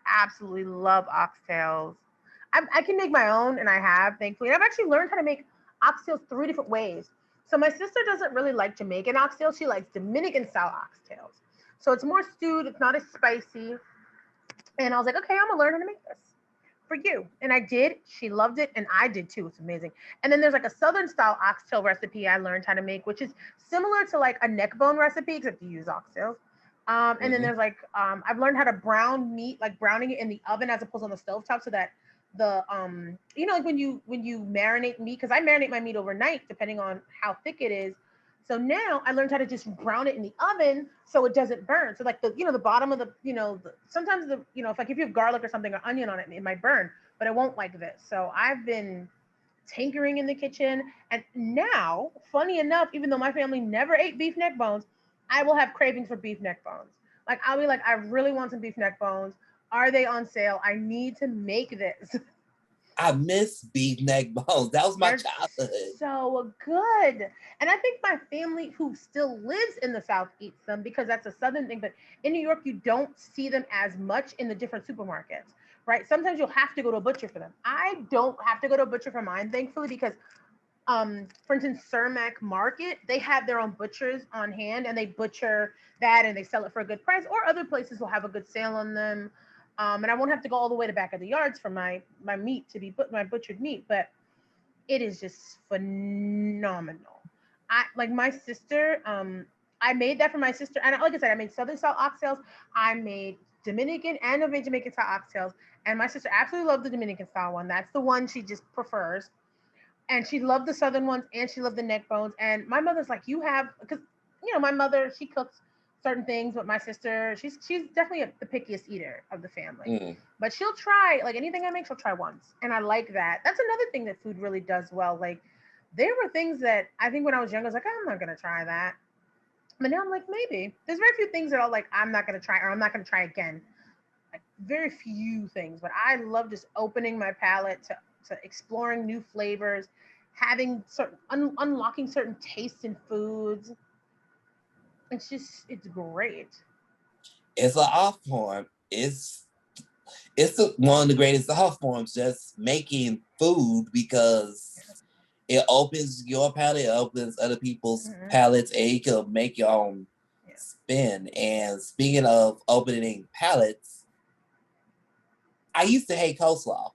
absolutely love oxtails. I can make my own, and I have thankfully. And I've actually learned how to make oxtails three different ways. So my sister doesn't really like Jamaican oxtails; she likes Dominican style oxtails. So it's more stewed. It's not as spicy. And I was like, okay, I'm gonna learn how to make this for you. And I did. She loved it, and I did too. It's amazing. And then there's like a southern style oxtail recipe I learned how to make, which is similar to like a neck bone recipe, except you use oxtails. And then Mm-hmm. there's like I've learned how to brown meat, like browning it in the oven as opposed on the stove top, so that the like when you marinate meat, because I marinate my meat overnight depending on how thick it is. So now I learned how to just brown it in the oven so it doesn't burn. So like the bottom of sometimes if you have garlic or something or onion on it, it might burn, but it won't like this. So I've been tinkering in the kitchen, and now, funny enough, even though my family never ate beef neck bones, I will have cravings for beef neck bones. Like I'll be like, I really want some beef neck bones. Are they on sale? I need to make this. I miss beef neck bones. That was my They're childhood. so good. And I think my family who still lives in the South eats them because that's a Southern thing. But in New York, you don't see them as much in the different supermarkets, right? Sometimes you'll have to go to a butcher for them. I don't have to go to a butcher for mine, thankfully, because for instance, Cermak Market, they have their own butchers on hand and they butcher that and they sell it for a good price, or other places will have a good sale on them. And I won't have to go all the way to back of the yards for my meat to be my butchered meat, but it is just phenomenal. I like my sister. I made that for my sister, and like I said, I made Southern style oxtails. I made Dominican and I made Jamaican style oxtails, and my sister absolutely loved the Dominican style one. That's the one she just prefers, and she loved the Southern ones, and she loved the neck bones. And my mother's like, you have because my mother, she cooks certain things, but my sister, she's definitely the pickiest eater of the family. Mm. But she'll try like anything I make, she'll try once, and I like that. That's another thing that food really does well. Like there were things that I think when I was younger, I was like, I'm not gonna try that, but now I'm like, maybe. There's very few things that I'll like, I'm not gonna try, or I'm not gonna try again. Like very few things, but I love just opening my palate to exploring new flavors, having certain unlocking certain tastes in foods. It's great. It's an art form. One of the greatest art forms, just making food, because it opens your palate, it opens other people's Mm-hmm. palates, and you can make your own Yeah. spin. And speaking of opening palates, I used to hate coleslaw.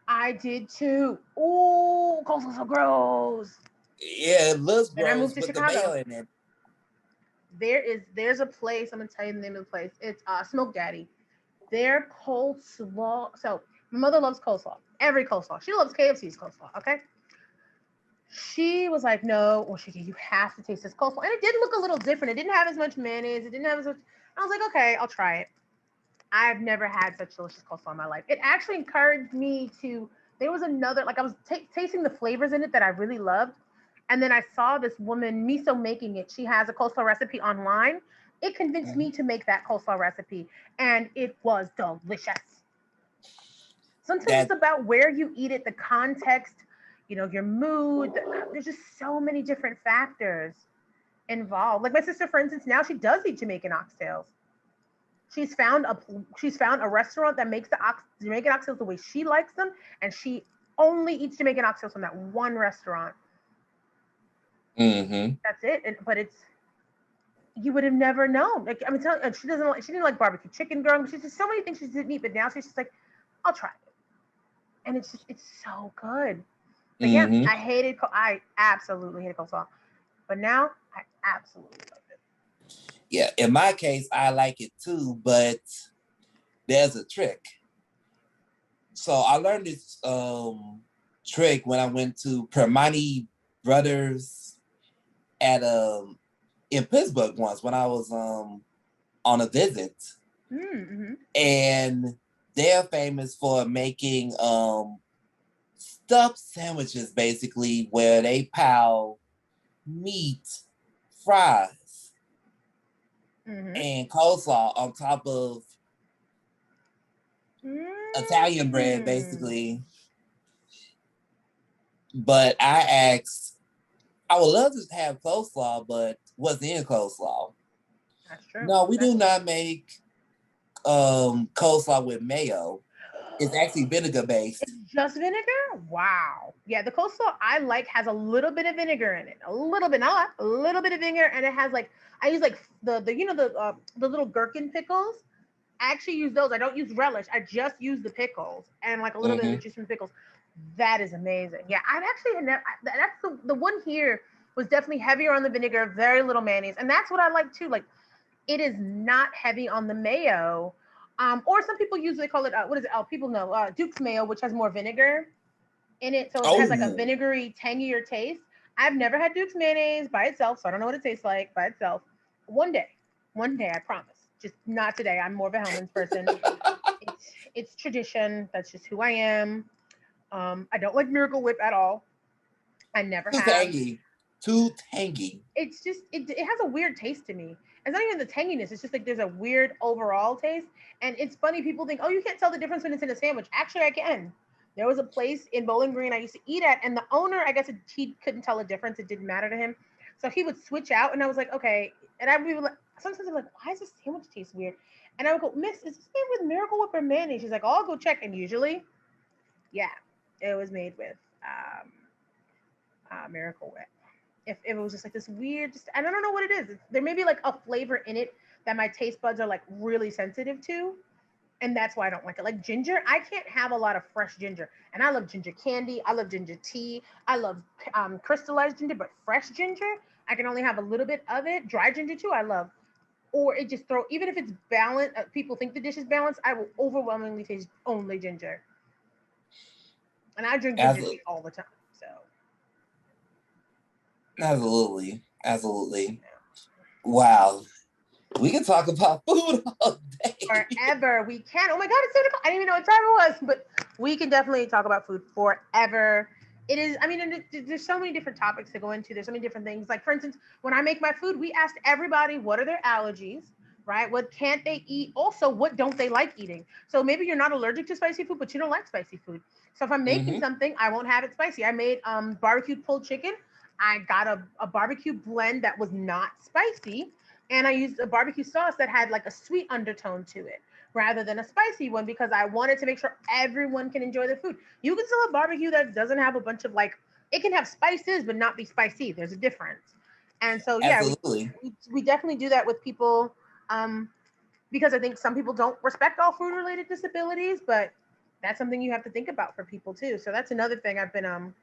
I did too. Oh, coleslaw so gross. Yeah, it looks Then I gross, moved to but the mayo Chicago. in it. There's a place. I'm gonna tell you the name of the place. It's Smoke Daddy. Their coleslaw. So My mother loves coleslaw, every coleslaw. She loves KFC's coleslaw. Okay. She was like, no, Washieka, you have to taste this coleslaw. And it did look a little different. It didn't have as much mayonnaise. It didn't have as much. I was like, okay, I'll try it. I've never had such delicious coleslaw in my life. It actually encouraged me to. There was another, like I was tasting the flavors in it that I really loved. And then I saw this woman, miso, making it. She has a coleslaw recipe online. It convinced Mhm. me to make that coleslaw recipe. And it was delicious. Sometimes it's That about where you eat it, the context, your mood. There's just so many different factors involved. Like my sister, for instance, now she does eat Jamaican oxtails. She's found a she's found a restaurant that makes the Jamaican oxtails the way she likes them, and she only eats Jamaican oxtails from that one restaurant. hmm That's it. But it's you would have never known. Like I mean, she didn't like barbecue chicken growing. She's just so many things she didn't eat, but now she's just like, I'll try it, and it's so good. But yeah, hmm I absolutely hated coleslaw, but now I absolutely love it. Yeah, in my case, I like it too, but there's a trick. So I learned this trick when I went to Permani Brothers at in Pittsburgh once when I was on a visit. Mm-hmm. And they're famous for making stuffed sandwiches, basically, where they pile meat, fries, Mm-hmm. and coleslaw on top of Italian bread, Mm-hmm. basically. But I asked, I would love to have coleslaw, but what's in coleslaw? That's true. No, we That's do not make coleslaw with mayo. It's actually vinegar It's based. just vinegar? Wow. Yeah, the coleslaw I like has a little bit of vinegar in it. A little bit, not a lot, a little bit of vinegar, and it has like I use like the little gherkin pickles. I actually use those. I don't use relish. I just use the pickles and like a little bit of the Mm-hmm. juice from the pickles. That is amazing. Yeah, I've actually had never. That's the one here was definitely heavier on the vinegar, very little mayonnaise, and that's what I like too. Like it is not heavy on the mayo. Or some people usually call it what is it? Oh, people know Duke's mayo, which has more vinegar in it, so it has like a Oh, vinegary, tangier taste. I've never had Duke's mayonnaise by itself, so I don't know what it tastes like by itself. One day, one day, I promise. Just not today. I'm more of a Hellman's person. It's tradition. That's just who I am. I don't like Miracle Whip at all. I never too have. tangy. Too tangy. It's just it has a weird taste to me. It's not even the tanginess. It's just like there's a weird overall taste. And it's funny. People think, oh, you can't tell the difference when it's in a sandwich. Actually, I can. There was a place in Bowling Green I used to eat at, and the owner, I guess he couldn't tell a difference. It didn't matter to him, so he would switch out. And I was like, okay. And I would be like, sometimes I'm like, why does this sandwich taste weird? And I would go, Miss, is this made with Miracle Whip or mayonnaise? She's like, oh, I'll go check. And usually, yeah, it was made with Miracle Whip. If it was just like this weird, just and I don't know what it is. There may be like a flavor in it that my taste buds are like really sensitive to, and that's why I don't like it. Like ginger, I can't have a lot of fresh ginger, and I love ginger candy. I love ginger tea. I love crystallized ginger, but fresh ginger, I can only have a little bit of it. Dry ginger too, I love. Or it just throw even if it's balanced. People think the dish is balanced. I will overwhelmingly taste only ginger, and I drink ginger Absolutely. tea all the time. So Absolutely. Absolutely. Wow. We can talk about food all day. forever. We can. Oh my God, it's 7 o'clock. I didn't even know what time it was, but we can definitely talk about food forever. It is, I mean, and there's so many different topics to go into. There's so many different things. Like, for instance, when I make my food, we asked everybody what are their allergies, right? What can't they eat? Also, what don't they like eating? So maybe you're not allergic to spicy food, but you don't like spicy food. So if I'm making Mm-hmm. something, I won't have it spicy. I made barbecued pulled chicken. I got a barbecue blend that was not spicy, and I used a barbecue sauce that had like a sweet undertone to it rather than a spicy one because I wanted to make sure everyone can enjoy the food. You can still have barbecue that doesn't have a bunch of like it can have spices but not be spicy. There's a difference. And so yeah, Absolutely. we definitely do that with people um, because I think some people don't respect all food related disabilities, but that's something you have to think about for people too. So that's another thing I've been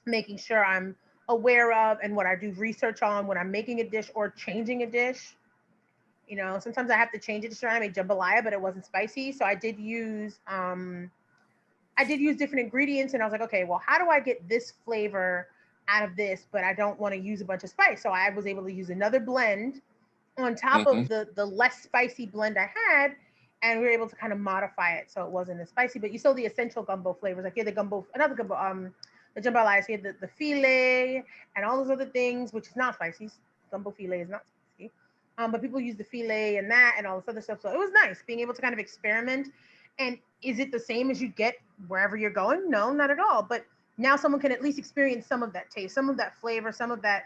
making sure I'm aware of and what I do research on when I'm making a dish or changing a dish. Sometimes I have to change it. Just I made jambalaya, but it wasn't spicy, so I did use I did use different ingredients, and I was like, okay, well, how do I get this flavor out of this, but I don't want to use a bunch of spice? So I was able to use another blend on top Mm-hmm. of the less spicy blend I had, and we were able to kind of modify it so it wasn't as spicy, but you still the essential gumbo flavors. Like you had the gumbo, another gumbo, the jambalaya, so you had the filet and all those other things, which is not spicy. Gumbo filet is not spicy. But people use the filet and that and all this other stuff. So it was nice being able to kind of experiment. And is it the same as you get wherever you're going? No, not at all. But now someone can at least experience some of that taste, some of that flavor, some of that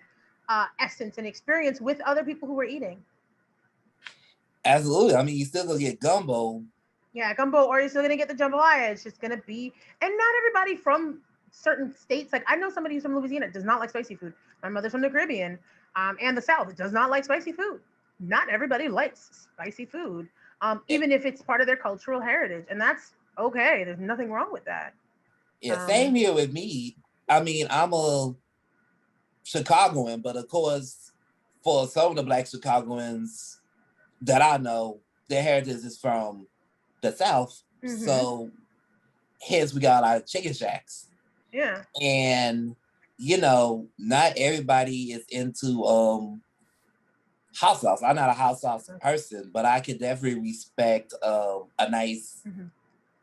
essence and experience with other people who are eating. Absolutely. I mean, you still gonna get gumbo. Yeah, gumbo, or you're still gonna get the jambalaya. It's just gonna be, and not everybody from certain states. Like I know somebody who's from Louisiana does not like spicy food. My mother's from the Caribbean, and the South does not like spicy food. Not everybody likes spicy food, Eh, even if it's part of their cultural heritage, and that's okay. There's nothing wrong with that. yeah, same Um, here with me. I mean, I'm a Chicagoan, but of course, for some of the Black Chicagoans that I know, their heritage is from the South. mm-hmm. So hence we got a lot of chicken shacks. Yeah. And not everybody is into hot sauce. I'm not a hot sauce person, but I could definitely respect a nice Mm-hmm.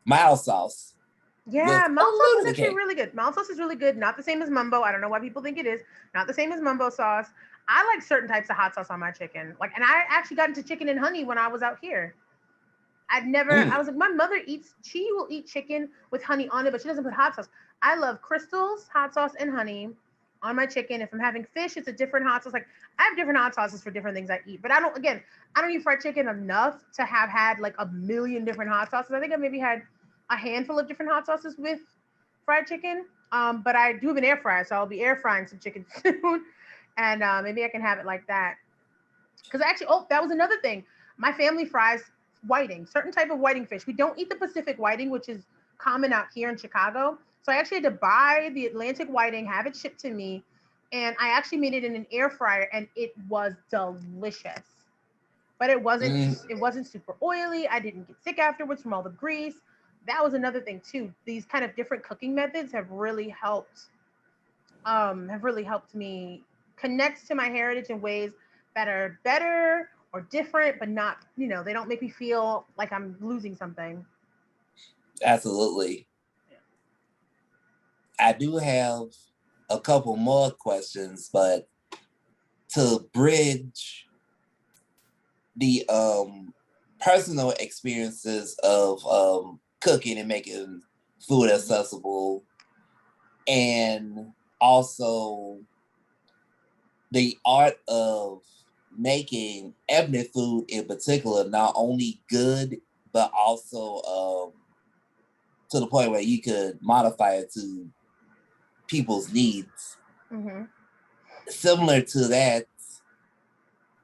mild sauce with Yeah, a mild sauce is little bit of actually kick. really good. Mild sauce is really good. Not the same as mumbo. I don't know why people think it is. Not the same as mumbo sauce. I like certain types of hot sauce on my chicken. Like, and I actually got into chicken and honey when I was out here. I Mm, was like, my mother eats, she will eat chicken with honey on it, but she doesn't put hot sauce. I love crystals, hot sauce, and honey on my chicken. If I'm having fish, it's a different hot sauce. Like, I have different hot sauces for different things I eat. But I don't eat fried chicken enough to have had like a million different hot sauces. I think I maybe had a handful of different hot sauces with fried chicken. But I do have an air fryer, so I'll be air frying some chicken soon. And maybe I can have it like that. Because actually, oh, that was another thing. My family fries whiting, certain type of whiting fish. We don't eat the Pacific whiting, which is common out here in Chicago. So I actually had to buy the Atlantic whiting, have it shipped to me, and I actually made it in an air fryer, and it was delicious. But mm, it wasn't super oily. I didn't get sick afterwards from all the grease. That was another thing too. These kind of different cooking methods have really helped me connect to my heritage in ways that are better or different, but not, they don't make me feel like I'm losing something. absolutely. I do have a couple more questions, but to bridge the personal experiences of cooking and making food Mm-hmm. accessible, and also the art of making ethnic food in particular not only good but also to the point where you could modify it to people's needs. Mm-hmm. Similar to that,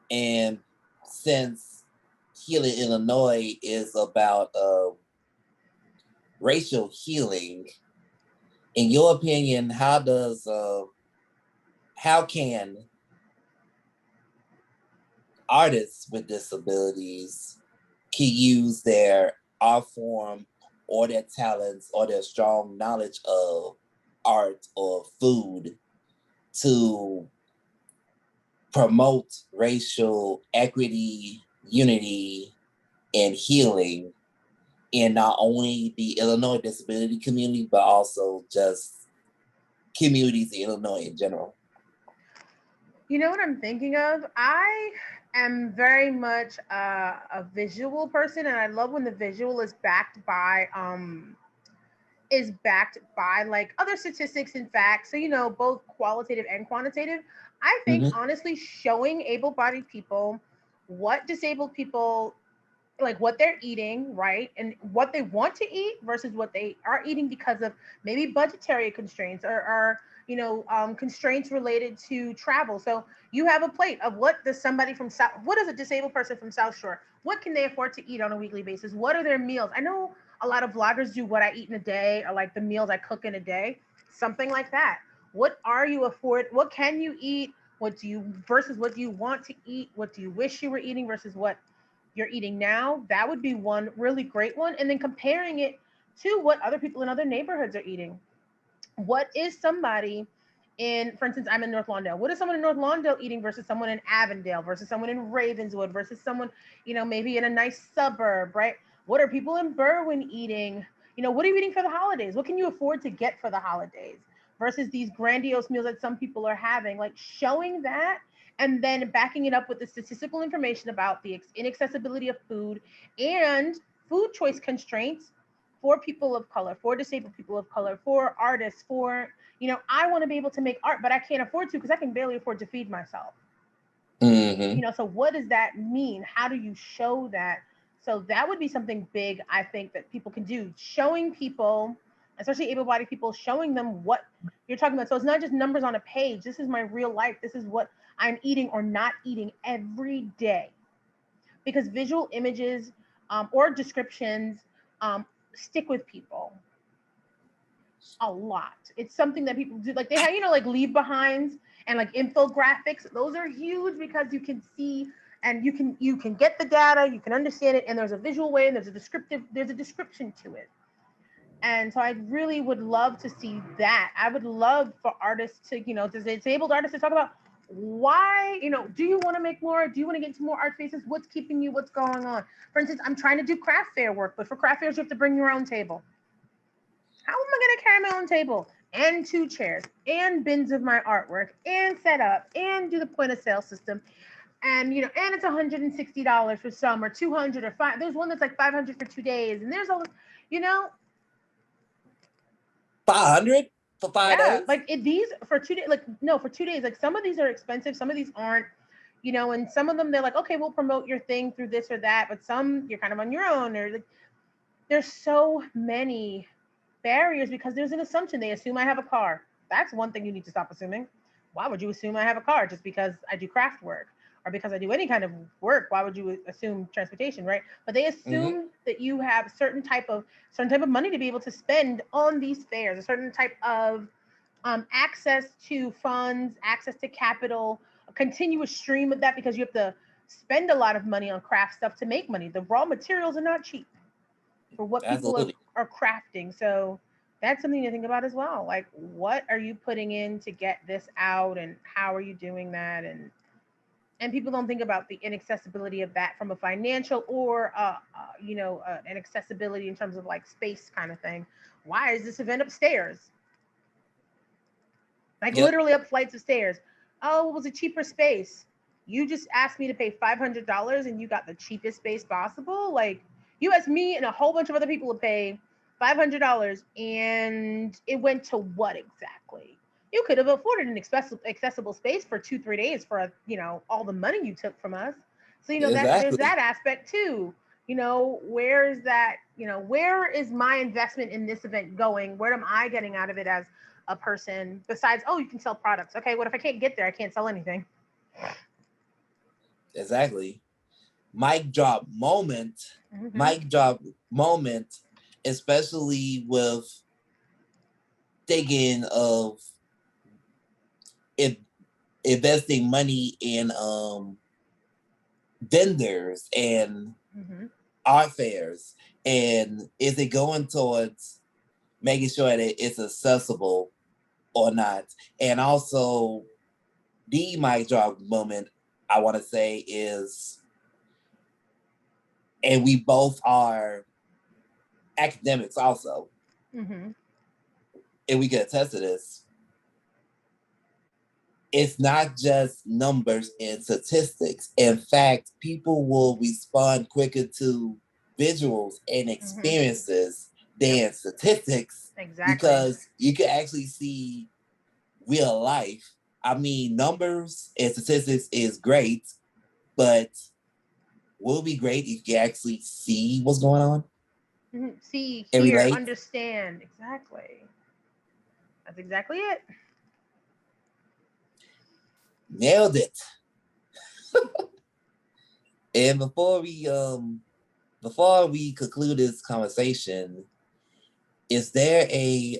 and since Healing Illinois is about racial healing, in your opinion, how can artists with disabilities can use their art form or their talents or their strong knowledge of art or food to promote racial equity, unity, and healing in not only the Illinois disability community, but also just communities in Illinois in general? You know what I'm thinking of? I am very much a visual person, and I love when the visual is backed by like other statistics and facts. So, both qualitative and quantitative. I think Mm-hmm. honestly, showing able bodied people what disabled people, like what they're eating, right? And what they want to eat versus what they are eating because of maybe budgetary constraints or constraints related to travel. So you have a plate of what does a disabled person from South Shore, what can they afford to eat on a weekly basis? What are their meals? I know a lot of vloggers do what I eat in a day or like the meals I cook in a day, something like that. What can you eat? What do you want to eat? What do you wish you were eating versus what you're eating now? That would be one really great one. And then comparing it to what other people in other neighborhoods are eating. What is somebody in, for instance, I'm in North Lawndale. What is someone in North Lawndale eating versus someone in Avondale versus someone in Ravenswood versus someone, maybe in a nice suburb, right? What are people in Berwyn eating? What are you eating for the holidays? What can you afford to get for the holidays versus these grandiose meals that some people are having? Like showing that and then backing it up with the statistical information about the inaccessibility of food and food choice constraints for people of color, for disabled people of color, for artists, for, I want to be able to make art, but I can't afford to because I can barely afford to feed myself. Mm-hmm. So what does that mean? How do you show that? So that would be something big, I think, that people can do. Showing people, especially able-bodied people, showing them what you're talking about. So it's not just numbers on a page. This is my real life. This is what I'm eating or not eating every day. Because visual images or descriptions stick with people a lot. It's something that people do. Like they have, like leave behinds and like infographics. Those are huge because you can see and you can get the data, you can understand it, and there's a visual way and there's a description to it. And so I really would love to see that. I would love for artists to, disabled artists to talk about why, do you want to make more? Do you want to get into more art spaces? What's keeping you? What's going on? For instance, I'm trying to do craft fair work, but for craft fairs, you have to bring your own table. How am I going to carry my own table and two chairs and bins of my artwork and set up and do the point of sale system? And and it's $160 for some or 200 or five. There's one that's like 500 for 2 days, and there's all, you know, 500 for 5 days? like these for 2 days, like no, for 2 days. Like some of these are expensive, some of these aren't. And some of them they're like, okay, we'll promote your thing through this or that, but some you're kind of on your own, or like there's so many barriers because there's an assumption. They assume I have a car. That's one thing you need to stop assuming. Why would you assume I have a car just because I do craft work or because I do any kind of work? Why would you assume transportation, right? But they assume that you have certain type of money to be able to spend on these fairs, a certain type of access to funds, access to capital, a continuous stream of that because you have to spend a lot of money on craft stuff to make money. The raw materials are not cheap for what people Absolutely. are crafting. So that's something to think about as well. Like, what are you putting in to get this out, and how are you doing that? And people don't think about the inaccessibility of that from a financial or an accessibility in terms of like space kind of thing. Why is this event upstairs? Like Yep. literally up flights of stairs. Oh, it was a cheaper space. You just asked me to pay $500 and you got the cheapest space possible. Like you asked me and a whole bunch of other people to pay $500 and it went to what exactly? You could have afforded an accessible space for 2-3 days for all the money you took from us. So that there's Exactly. that aspect too. Where is that? Where is my investment in this event going? Where am I getting out of it as a person besides, oh, you can sell products? Okay, what if I can't get there? I can't sell anything. Exactly. Mic drop moment. Mm-hmm. Mic drop moment, especially with thinking of investing money in vendors and art fairs, and is it going towards making sure that it's accessible or not? And also the mic drop moment I want to say is, and we both are academics also, and we can attest to this, it's not just numbers and statistics. In fact, people will respond quicker to visuals and experiences than statistics. Exactly. Because you can actually see real life. I mean, numbers and statistics is great, but will it be great if you actually see what's going on? See, And hear, relate? understand. Exactly. That's exactly it. Nailed it. And before we conclude this conversation, is there a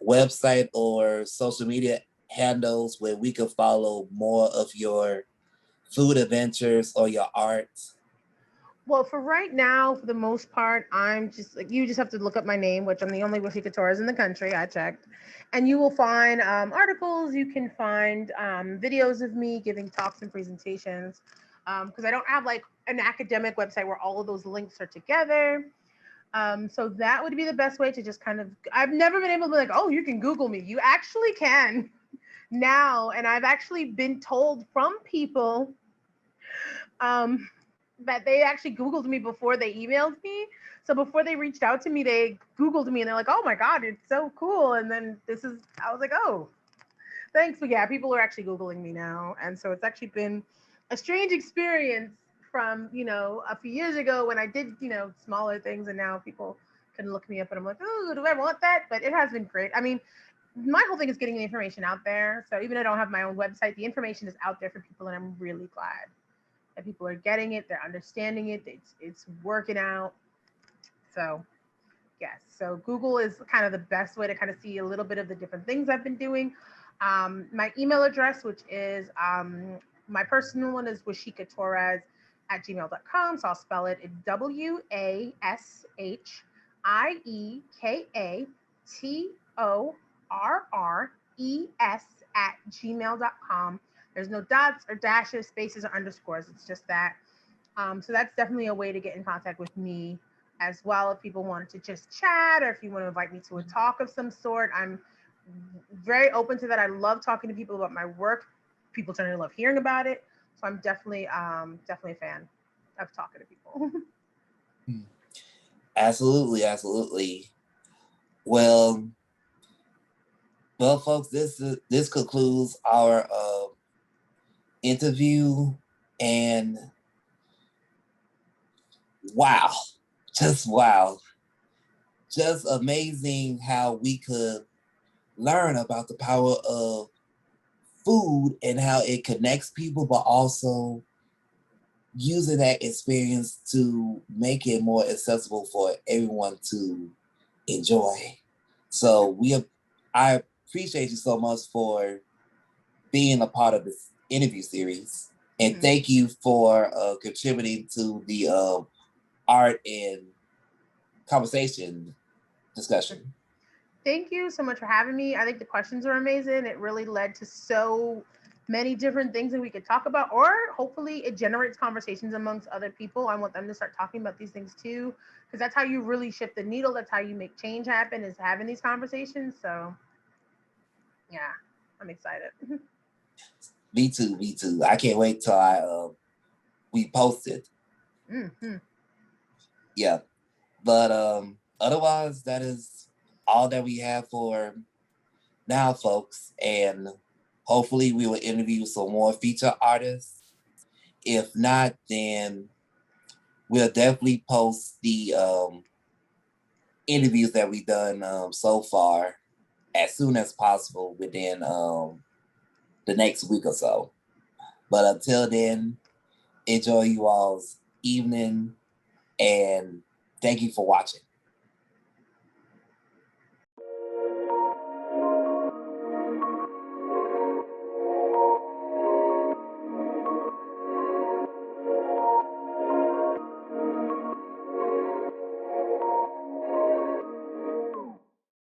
website or social media handles where we can follow more of your food adventures or your art? Well, for right now, for the most part, I'm just like, you just have to look up my name, which I'm the only Washieka Torres in the country. I checked, and you will find articles. You can find videos of me giving talks and presentations, because I don't have like an academic website where all of those links are together. So that would be the best way to just kind of. I've never been able to be like, oh, you can Google me. You actually can now, and I've actually been told from people um, that they actually Googled me before they emailed me. So before they reached out to me, they Googled me and they're like, "Oh my God, it's so cool!" And then I was like, "Oh, thanks." But yeah, people are actually Googling me now, and so it's actually been a strange experience from a few years ago when I did smaller things, and now people can look me up, and I'm like, "Oh, do I want that?" But it has been great. I mean, my whole thing is getting the information out there. So even though I don't have my own website, the information is out there for people, and I'm really glad that people are getting it, they're understanding it, it's working out. So yes, so Google is kind of the best way to kind of see a little bit of the different things I've been doing. My email address, which is my personal one, is Washieka Torres at gmail.com. So I'll spell it WASHIEKATORRES at gmail.com. There's no dots or dashes, spaces, or underscores. It's just that. So that's definitely a way to get in contact with me as well. If people want to just chat, or if you want to invite me to a talk of some sort, I'm very open to that. I love talking to people about my work. People certainly love hearing about it. So I'm definitely a fan of talking to people. Absolutely, absolutely. Well, well, folks, this concludes our interview, and wow, just wow, just amazing how we could learn about the power of food and how it connects people, but also using that experience to make it more accessible for everyone to enjoy. So I appreciate you so much for being a part of this interview series, and thank you for contributing to the art and conversation discussion. Thank you so much for having me. I think the questions are amazing. It really led to so many different things that we could talk about, or hopefully it generates conversations amongst other people. I want them to start talking about these things too, because that's how you really shift the needle. That's how you make change happen, is having these conversations. So yeah, I'm excited. Me too, me too. I can't wait till we post it. Mm-hmm. Yeah. But otherwise, that is all that we have for now, folks. And hopefully we will interview some more feature artists. If not, then we'll definitely post the interviews that we've done so far as soon as possible within the next week or so. But until then, enjoy you all's evening, and thank you for watching.